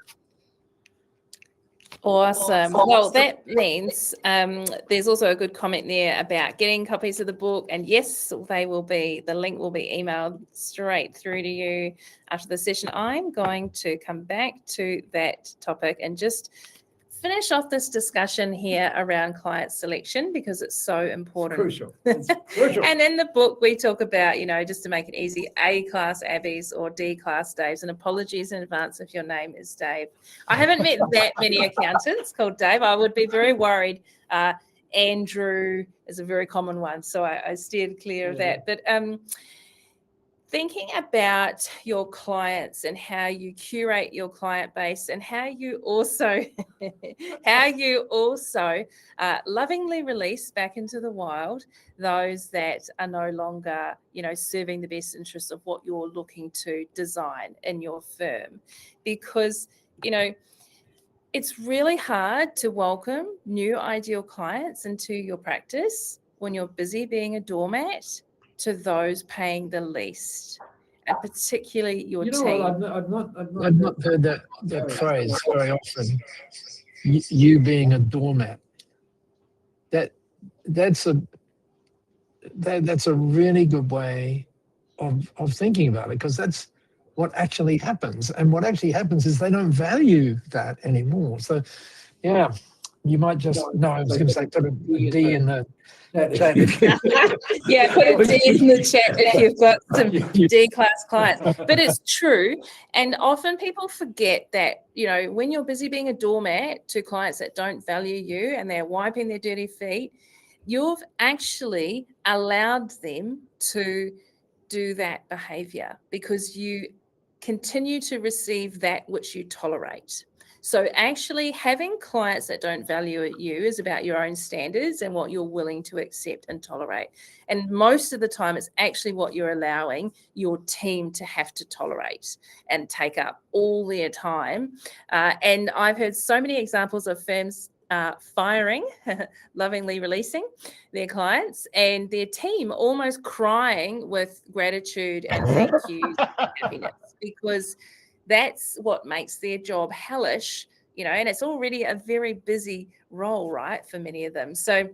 Awesome. Well, that means there's also a good comment there about getting copies of the book. And yes, the link will be emailed straight through to you after the session. I'm going to come back to that topic and just finish off this discussion here around client selection because it's so important. Crucial. It's crucial. And in the book, we talk about, just to make it easy, A-class Abbeys or D-class Daves. And apologies in advance if your name is Dave. I haven't met that many accountants called Dave. I would be very worried. Andrew is a very common one, so I steered clear of that. But thinking about your clients and how you curate your client base, and how you also lovingly release back into the wild those that are no longer, serving the best interests of what you're looking to design in your firm. Because, it's really hard to welcome new ideal clients into your practice when you're busy being a doormat to those paying the least, and particularly your team. I've not heard that phrase very often. You being a doormat. That's a really good way of thinking about it, because that's what actually happens. And what actually happens is they don't value that anymore. So, yeah, you might just I was going to say put a D in the chat. Yeah, put a D in the chat if you've got some D-class clients. But it's true. And often people forget that, when you're busy being a doormat to clients that don't value you and they're wiping their dirty feet, you've actually allowed them to do that behavior, because you continue to receive that which you tolerate. So actually having clients that don't value you is about your own standards and what you're willing to accept and tolerate. And most of the time, it's actually what you're allowing your team to have to tolerate and take up all their time. And I've heard so many examples of firms firing, lovingly releasing their clients, and their team almost crying with gratitude and thank yous and happiness, because that's what makes their job hellish, and it's already a very busy role, right, for many of them. So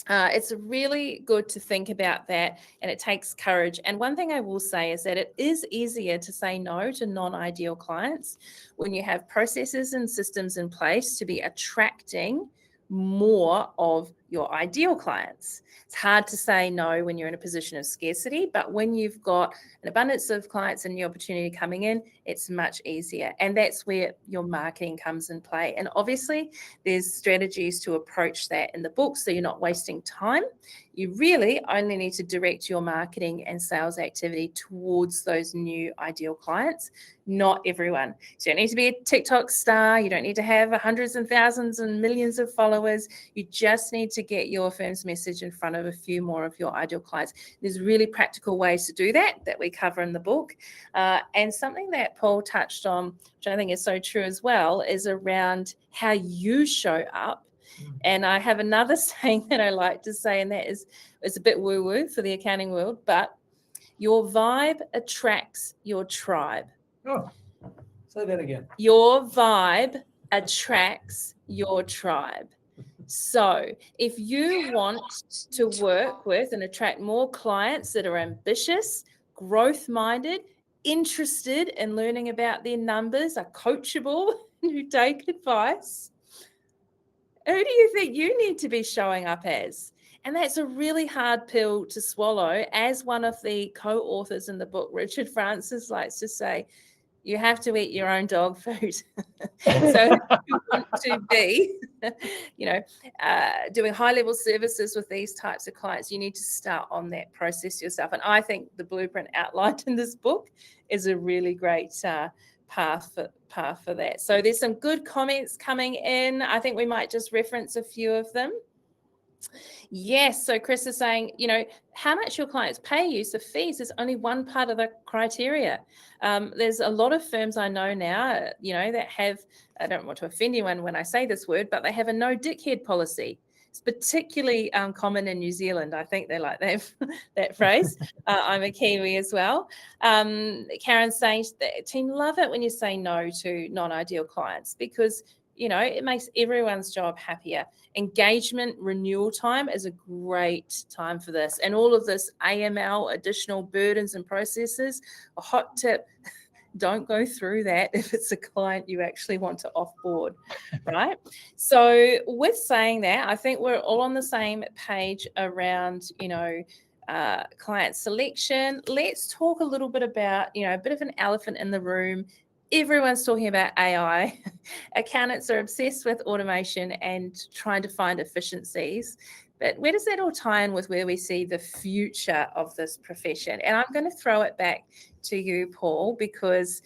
it's really good to think about that, and it takes courage. And one thing I will say is that it is easier to say no to non-ideal clients when you have processes and systems in place to be attracting more of your ideal clients. It's hard to say no when you're in a position of scarcity, but when you've got an abundance of clients and the opportunity coming in, it's much easier. And that's where your marketing comes in play. And obviously there's strategies to approach that in the book, so you're not wasting time. You really only need to direct your marketing and sales activity towards those new ideal clients, not everyone. So you don't need to be a TikTok star. You don't need to have hundreds and thousands and millions of followers. You just need to get your firm's message in front of a few more of your ideal clients. There's really practical ways to do that we cover in the book. And something that Paul touched on, which I think is so true as well, is around how you show up. And I have another saying that I like to say, and that is, it's a bit woo-woo for the accounting world, but your vibe attracts your tribe. Oh, say that again. Your vibe attracts your tribe. So if you want to work with and attract more clients that are ambitious, growth-minded, interested in learning about their numbers, are coachable, who take advice, who do you think you need to be showing up as? And that's a really hard pill to swallow. As one of the co-authors in the book, Richard Francis, likes to say, you have to eat your own dog food. So if you want to be, doing high-level services with these types of clients, you need to start on that process yourself. And I think the blueprint outlined in this book is a really great path for that. So there's some good comments coming in. I think we might just reference a few of them. Yes, so Chris is saying, how much your clients pay you, so fees is only one part of the criteria. There's a lot of firms I know now, that have, I don't want to offend anyone when I say this word, but they have a no dickhead policy. It's particularly common in New Zealand. I think they like that phrase. I'm a Kiwi as well. Karen's saying the team love it when you say no to non-ideal clients, because it makes everyone's job happier. Engagement renewal time is a great time for this. And all of this AML, additional burdens and processes, a hot tip, don't go through that if it's a client you actually want to offboard, right? So with saying that, I think we're all on the same page around, client selection. Let's talk a little bit about, a bit of an elephant in the room. Everyone's talking about AI. Accountants are obsessed with automation and trying to find efficiencies. But where does that all tie in with where we see the future of this profession? And I'm going to throw it back to you, Paul, because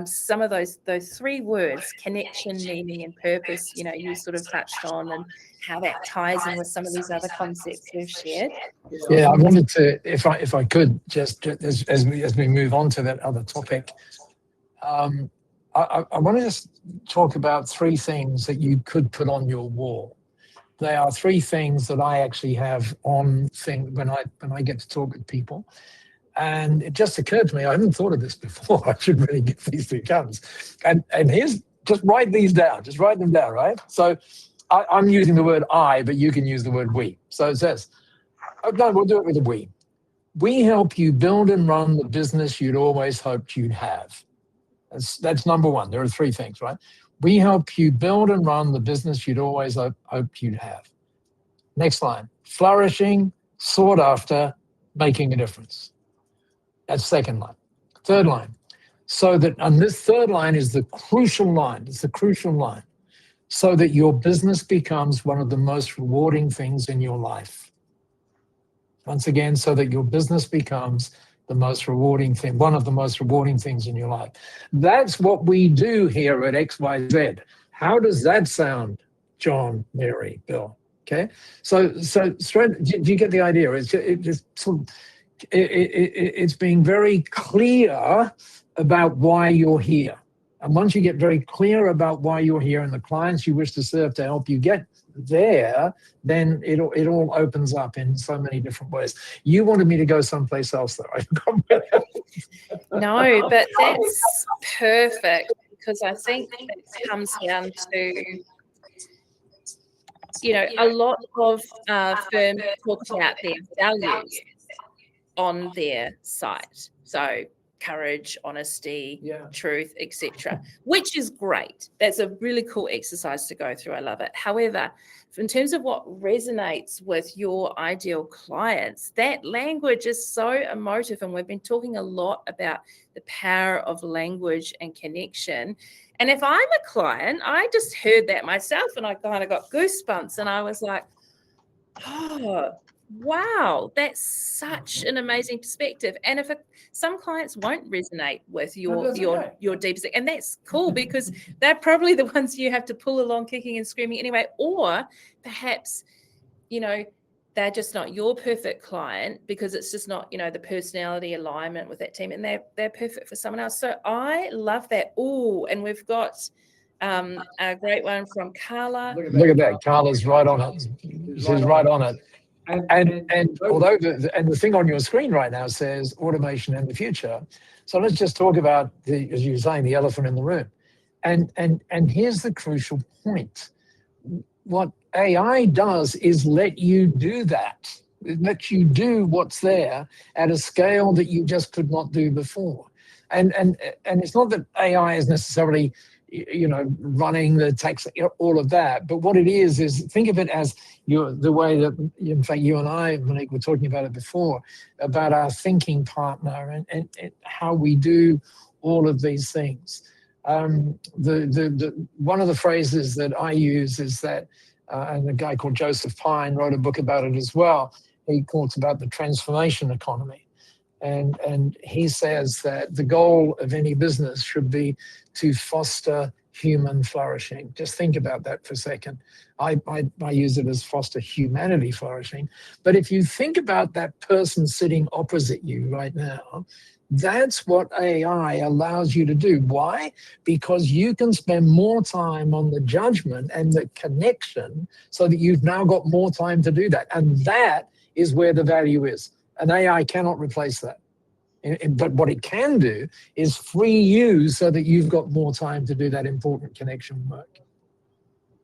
some of those three words, connection, meaning, and purpose, you sort of touched on, and how that ties in with some of these other concepts we've shared. Yeah, I wanted to, if I could, just as we move on to that other topic, I want to just talk about three things that you could put on your wall. They are three things that I actually have on when I get to talk with people. And it just occurred to me, I haven't thought of this before. I should really give these three comes. And here's, just write these down. Just write them down, right? So I'm using the word I, but you can use the word we. So it says, no, we'll do it with a we. We help you build and run the business you'd always hoped you'd have. That's number one. There are three things, right? We help you build and run the business you'd always hoped you'd have. Next line, flourishing, sought after, making a difference. That's second line. Third line. And this third line is the crucial line. It's the crucial line. So that your business becomes one of the most rewarding things in your life. Once again, so that your business becomes the most rewarding thing, one of the most rewarding things in your life. That's what we do here at XYZ. How does that sound, John, Mary, Bill? Okay, so straight. Do you get the idea? It's being very clear about why you're here. And once you get very clear about why you're here and the clients you wish to serve to help you get there, then it all opens up in so many different ways. You wanted me to go someplace else, though. No, but that's perfect, because I think it comes down to, a lot of firms talk about their values on their site. So courage, honesty, truth, etc., which is great. That's a really cool exercise to go through. I love it. However, in terms of what resonates with your ideal clients, that language is so emotive, and we've been talking a lot about the power of language and connection. And if I'm a client, I just heard that myself and I kind of got goosebumps, and I was like, oh, wow, that's such an amazing perspective. And if some clients won't resonate with your deep, and that's cool, because they're probably the ones you have to pull along kicking and screaming anyway, or perhaps they're just not your perfect client because it's just not the personality alignment with that team, and they're perfect for someone else. So I love that. Oh, and we've got a great one from Carla. Look at that. Carla's right on it. She's right on it. And although the thing on your screen right now says automation and the future, so let's just talk about as you were saying, the elephant in the room. And here's the crucial point. What AI does is let you do that. It lets you do what's there at a scale that you just could not do before. And it's not that AI is necessarily running the text, all of that. But what it is think of it as the way that, in fact, you and I, Monique, were talking about it before, about our thinking partner and how we do all of these things. One of the phrases that I use is that, and a guy called Joseph Pine wrote a book about it as well. He talks about the transformation economy. And he says that the goal of any business should be to foster human flourishing. Just think about that for a second. I use it as foster humanity flourishing. But if you think about that person sitting opposite you right now, that's what AI allows you to do. Why? Because you can spend more time on the judgment and the connection so that you've now got more time to do that. And that is where the value is. An AI cannot replace that. But what it can do is free you so that you've got more time to do that important connection work.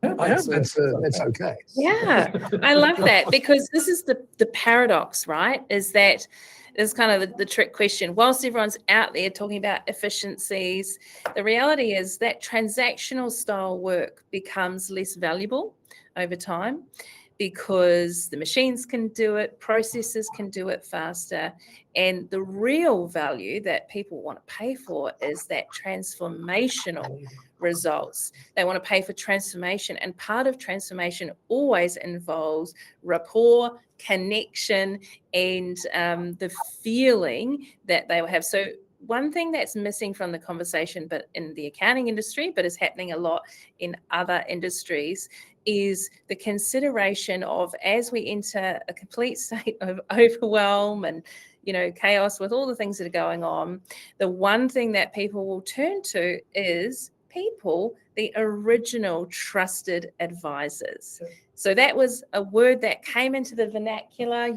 I hope that's okay. Yeah, I love that, because this is the paradox, right? Is that is kind of the trick question. Whilst everyone's out there talking about efficiencies, the reality is that transactional style work becomes less valuable over time. because the machines can do it, processes can do it faster. And the real value that people want to pay for is that transformational results. They want to pay for transformation. And part of transformation always involves rapport, connection, and the feeling that they will have. So one thing that's missing from the conversation, but in the accounting industry, but is happening a lot in other industries, is the consideration of, as we enter a complete state of overwhelm and chaos with all the things that are going on, the one thing that people will turn to is people, the original trusted advisors. So that was a word that came into the vernacular,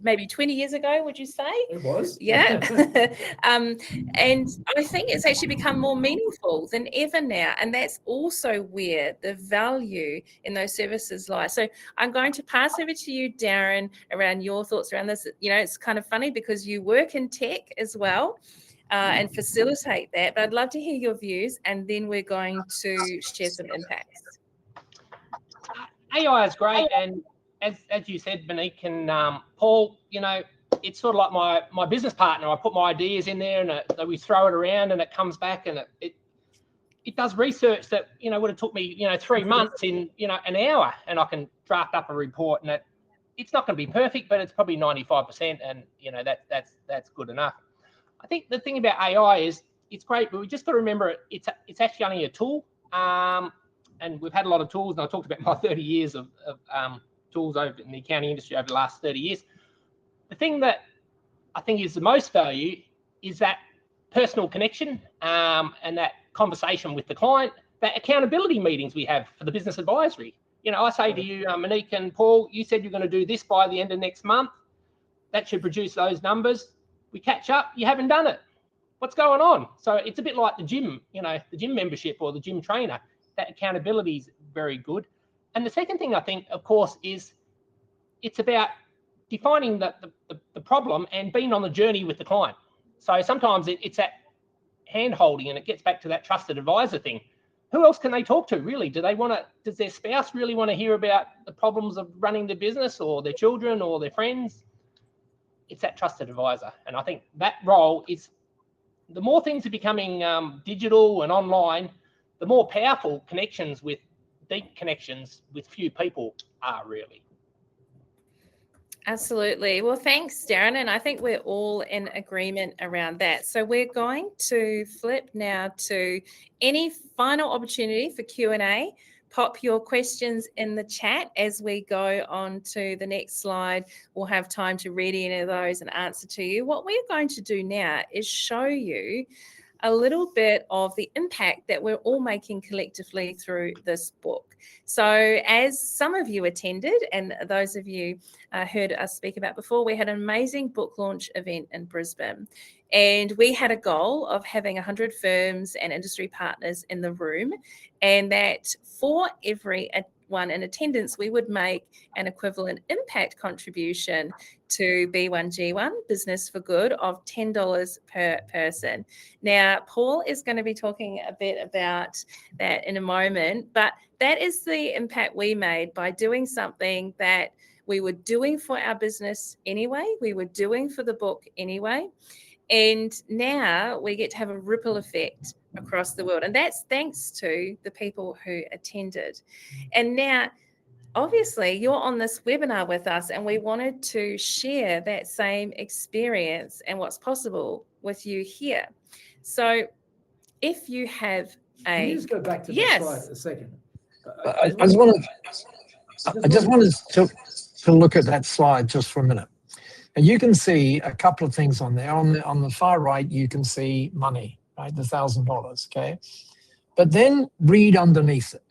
maybe 20 years ago, would you say? It was. Yeah. And I think it's actually become more meaningful than ever now. And that's also where the value in those services lies. So I'm going to pass over to you, Darren, around your thoughts around this. It's kind of funny because you work in tech as well and facilitate that. But I'd love to hear your views, and then we're going to share some impacts. AI is great, and as you said, Monique and Paul, it's sort of like my business partner. I put my ideas in there, and we throw it around, and it comes back, and it does research that would have took me 3 months in an hour, and I can draft up a report, and it's not going to be perfect, but it's probably 95%, and that's good enough. I think the thing about AI is it's great, but we just got to remember it's actually only a tool, and we've had a lot of tools, and I talked about my 30 years of tools over in the accounting industry over the last 30 years. The thing that I think is the most value is that personal connection and that conversation with the client, that accountability meetings we have for the business advisory. I say to you, Monique and Paul, you said you're going to do this by the end of next month. That should produce those numbers. We catch up, you haven't done it. What's going on? So it's a bit like the gym, the gym membership or the gym trainer. That accountability is very good. And the second thing I think, of course, is it's about defining the problem and being on the journey with the client. So sometimes it's that hand holding, and it gets back to that trusted advisor thing. Who else can they talk to, really? Does their spouse really want to hear about the problems of running their business, or their children, or their friends? It's that trusted advisor. And I think that role is, the more things are becoming digital and online, the more powerful connections with deep connections with few people are, really. Absolutely. Well, thanks, Darren. And I think we're all in agreement around that. So we're going to flip now to any final opportunity for Q&A. Pop your questions in the chat as we go on to the next slide. We'll have time to read any of those and answer to you. What we're going to do now is show you a little bit of the impact that we're all making collectively through this book. So as some of you attended, and those of you heard us speak about before, we had an amazing book launch event in Brisbane. And we had a goal of having 100 firms and industry partners in the room, and that for every one in attendance, we would make an equivalent impact contribution to B1G1, Business for Good, of $10 per person. Now, Paul is going to be talking a bit about that in a moment, but that is the impact we made by doing something that we were doing for our business anyway, we were doing for the book anyway, and now we get to have a ripple effect across the world. And that's thanks to the people who attended. And now, obviously, you're on this webinar with us, and we wanted to share that same experience and what's possible with you here. So if you have Can you just go back to the slide a second? I just wanted to look at that slide just for a minute. And you can see a couple of things on there. On the far right, you can see money, right? The $1,000, okay? But then read underneath it.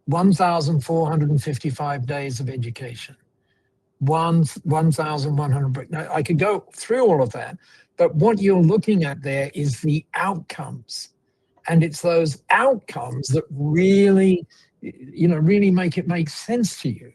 1,455 days of education. 1,100. Now, I could go through all of that, but what you're looking at there is the outcomes. And it's those outcomes that really, really make it make sense to you.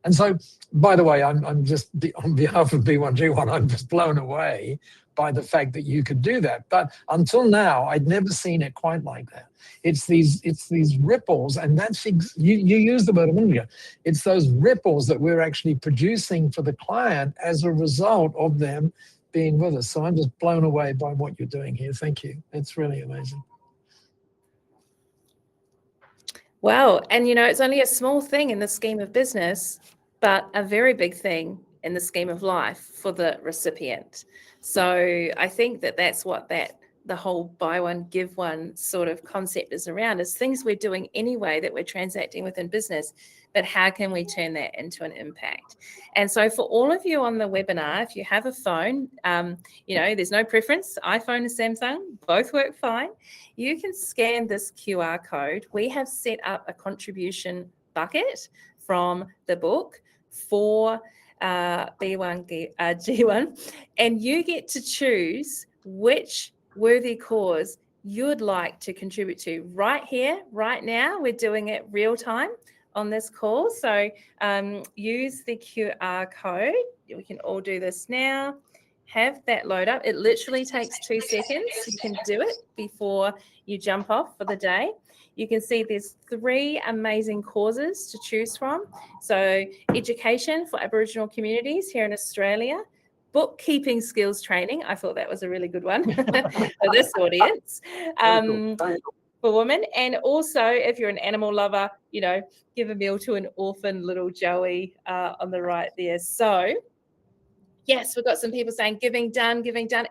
And so, by the way, I'm just, on behalf of B1G1, I'm just blown away by the fact that you could do that. But until now, I'd never seen it quite like that. It's these ripples, and that's you use the word a minute ago. It's those ripples that we're actually producing for the client as a result of them being with us. So I'm just blown away by what you're doing here. Thank you. It's really amazing. Wow. And, you know, it's only a small thing in the scheme of business, but a very big thing in the scheme of life for the recipient. So I think that that's what the whole buy one, give one sort of concept is around, is things we're doing anyway that we're transacting within business, but how can we turn that into an impact? And so for all of you on the webinar, if you have a phone, you know, there's no preference, iPhone and Samsung, both work fine. You can scan this QR code. We have set up a contribution bucket from the book for B1, G1, and you get to choose which worthy cause you'd like to contribute to right here, right now. We're doing it real time on this call. So use the QR code. We can all do this now. Have that load up. It literally takes 2 seconds. You can do it before you jump off for the day. You can see there's 3 amazing causes to choose from. So education for Aboriginal communities here in Australia, bookkeeping skills training. I thought that was a really good one for this audience. For women. And also, if you're an animal lover, you know, give a meal to an orphan little Joey on the right there. So yes, we've got some people saying giving done.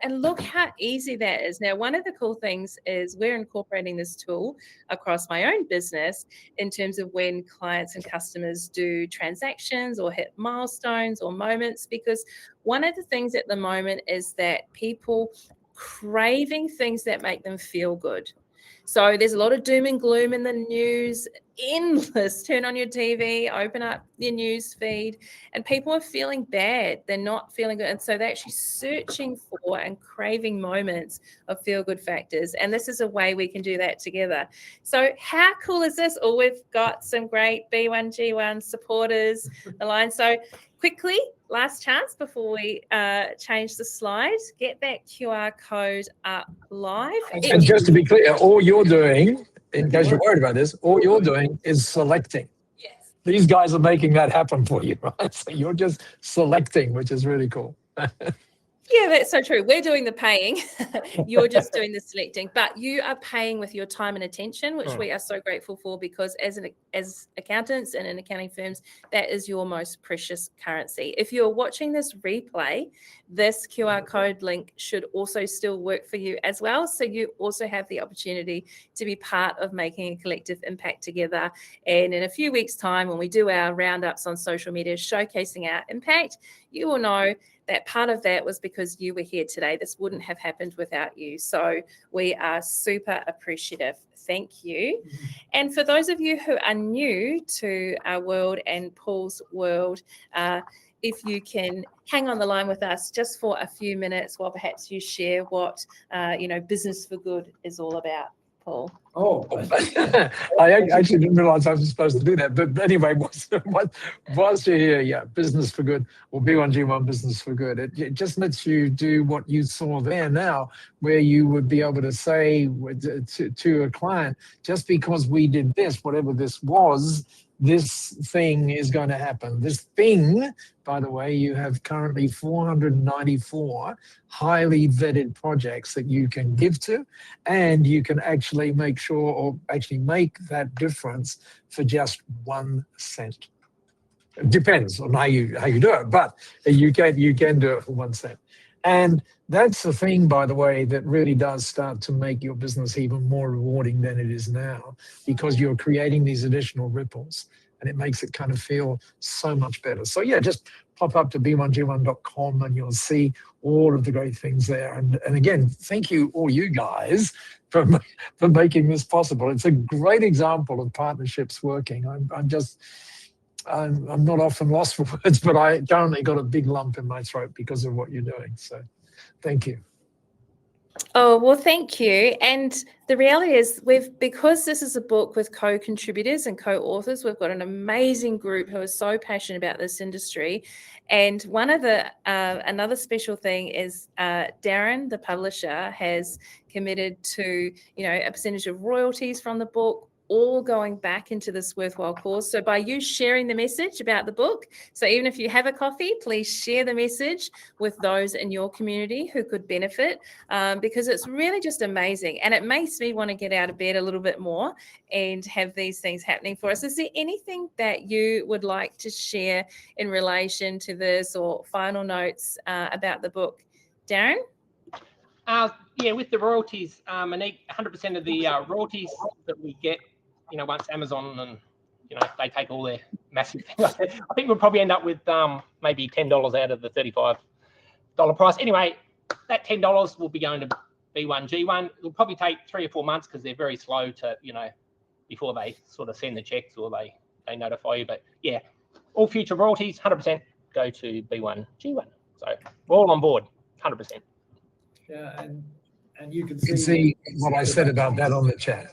And look how easy that is. Now, one of the cool things is we're incorporating this tool across my own business in terms of when clients and customers do transactions or hit milestones or moments, because one of the things at the moment is that people craving things that make them feel good. So there's a lot of doom and gloom in the news, endless. Turn on your TV, open up your news feed, and people are feeling bad. They're not feeling good. And so they're actually searching for and craving moments of feel-good factors. And this is a way we can do that together. So how cool is this? Oh, we've got some great B1, G1 supporters aligned. So quickly, last chance before we change the slides, get that QR code up live. And just to be clear, all you're doing, in case you're worried about this, all you're doing is selecting. Yes. These guys are making that happen for you, right? So you're just selecting, which is really cool. Yeah, that's so true. We're doing the paying. You're just doing the selecting, but you are paying with your time and attention, which we are so grateful for, because as accountants and in accounting firms, that is your most precious currency. If you're watching this replay, this QR code link should also still work for you as well. So you also have the opportunity to be part of making a collective impact together. And in a few weeks' time, when we do our roundups on social media showcasing our impact, you will know that part of that was because you were here today. This wouldn't have happened without you. So we are super appreciative. Thank you. And for those of you who are new to our world and Paul's world, if you can hang on the line with us just for a few minutes while perhaps you share what, Business for Good is all about, Paul. Oh, I actually didn't realize I was supposed to do that. But anyway, whilst you're here, yeah, Business for Good, or B1G1 Business for Good, it just lets you do what you saw there now, where you would be able to say to a client, just because we did this, whatever this was, this thing is going to happen. This thing, by the way, you have currently 494 highly vetted projects that you can give to, and you can actually make sure, or actually make that difference for just 1 cent. It depends on how you do it, but you can do it for 1 cent. And that's the thing, by the way, that really does start to make your business even more rewarding than it is now, because you're creating these additional ripples, and it makes it kind of feel so much better. So yeah, just pop up to b1g1.com and you'll see all of the great things there. And again, thank you, all you guys, for making this possible. It's a great example of partnerships working. I'm not often lost for words, but I currently got a big lump in my throat because of what you're doing. So thank you. Oh, well, thank you. And the reality is because this is a book with co-contributors and co-authors, we've got an amazing group who are so passionate about this industry. And one of the, another special thing is Darren, the publisher, has committed to, a percentage of royalties from the book, all going back into this worthwhile cause. So by you sharing the message about the book, so even if you have a coffee, please share the message with those in your community who could benefit, because it's really just amazing. And it makes me want to get out of bed a little bit more and have these things happening for us. Is there anything that you would like to share in relation to this, or final notes about the book? Darren? Yeah, with the royalties, Monique, 100% of the royalties that we get, once Amazon and, they take all their massive things. I think we'll probably end up with maybe $10 out of the $35 price. Anyway, that $10 will be going to B1, G1. It'll probably take 3 or 4 months because they're very slow to, before they sort of send the checks or they notify you. But yeah, all future royalties, 100% go to B1, G1. So we're all on board, 100%. Yeah, and you can see what I said about that on the chat.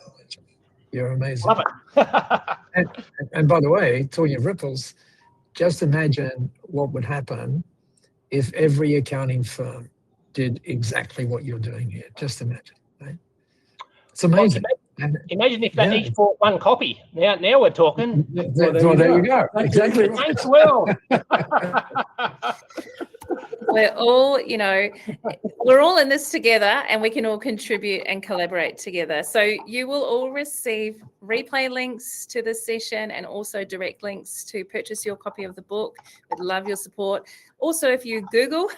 You're amazing. Love it. and by the way, talking of ripples, just imagine what would happen if every accounting firm did exactly what you're doing here. Just imagine, right? It's amazing. Well, imagine if they each bought one copy. Now we're talking. Well, there you go. Exactly. Thanks, Will. We're all, we're all in this together, and we can all contribute and collaborate together. So you will all receive replay links to this session and also direct links to purchase your copy of the book. We'd love your support. Also, if you Google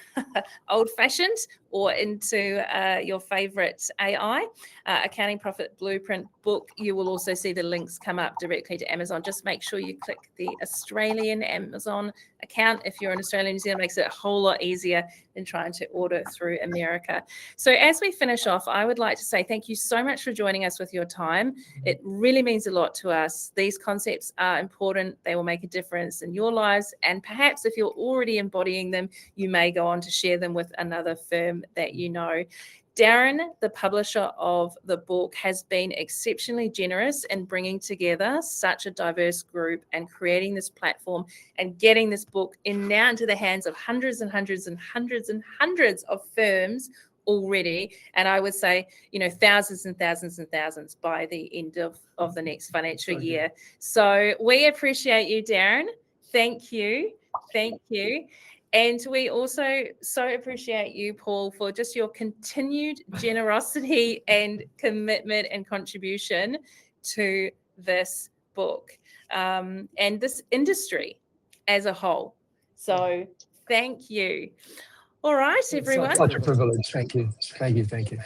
old-fashioned or into your favorite AI, Accounting Profit Blueprint book, you will also see the links come up directly to Amazon. Just make sure you click the Australian Amazon account. If you're in Australia and New Zealand, it makes it a whole lot easier than trying to order through America. So as we finish off, I would like to say thank you so much for joining us with your time. It really means a lot to us. These concepts are important. They will make a difference in your lives. And perhaps if you're already embodying them, you may go on to share them with another firm that you know. Darren, the publisher of the book, has been exceptionally generous in bringing together such a diverse group and creating this platform and getting this book now into the hands of hundreds and hundreds and hundreds and hundreds of firms already. And I would say, thousands and thousands and thousands by the end of the next financial year. So we appreciate you, Darren. Thank you. Thank you. And we also so appreciate you, Paul, for just your continued generosity and commitment and contribution to this book and this industry as a whole. So thank you. All right, everyone. Such a privilege. Thank you. Thank you. Thank you.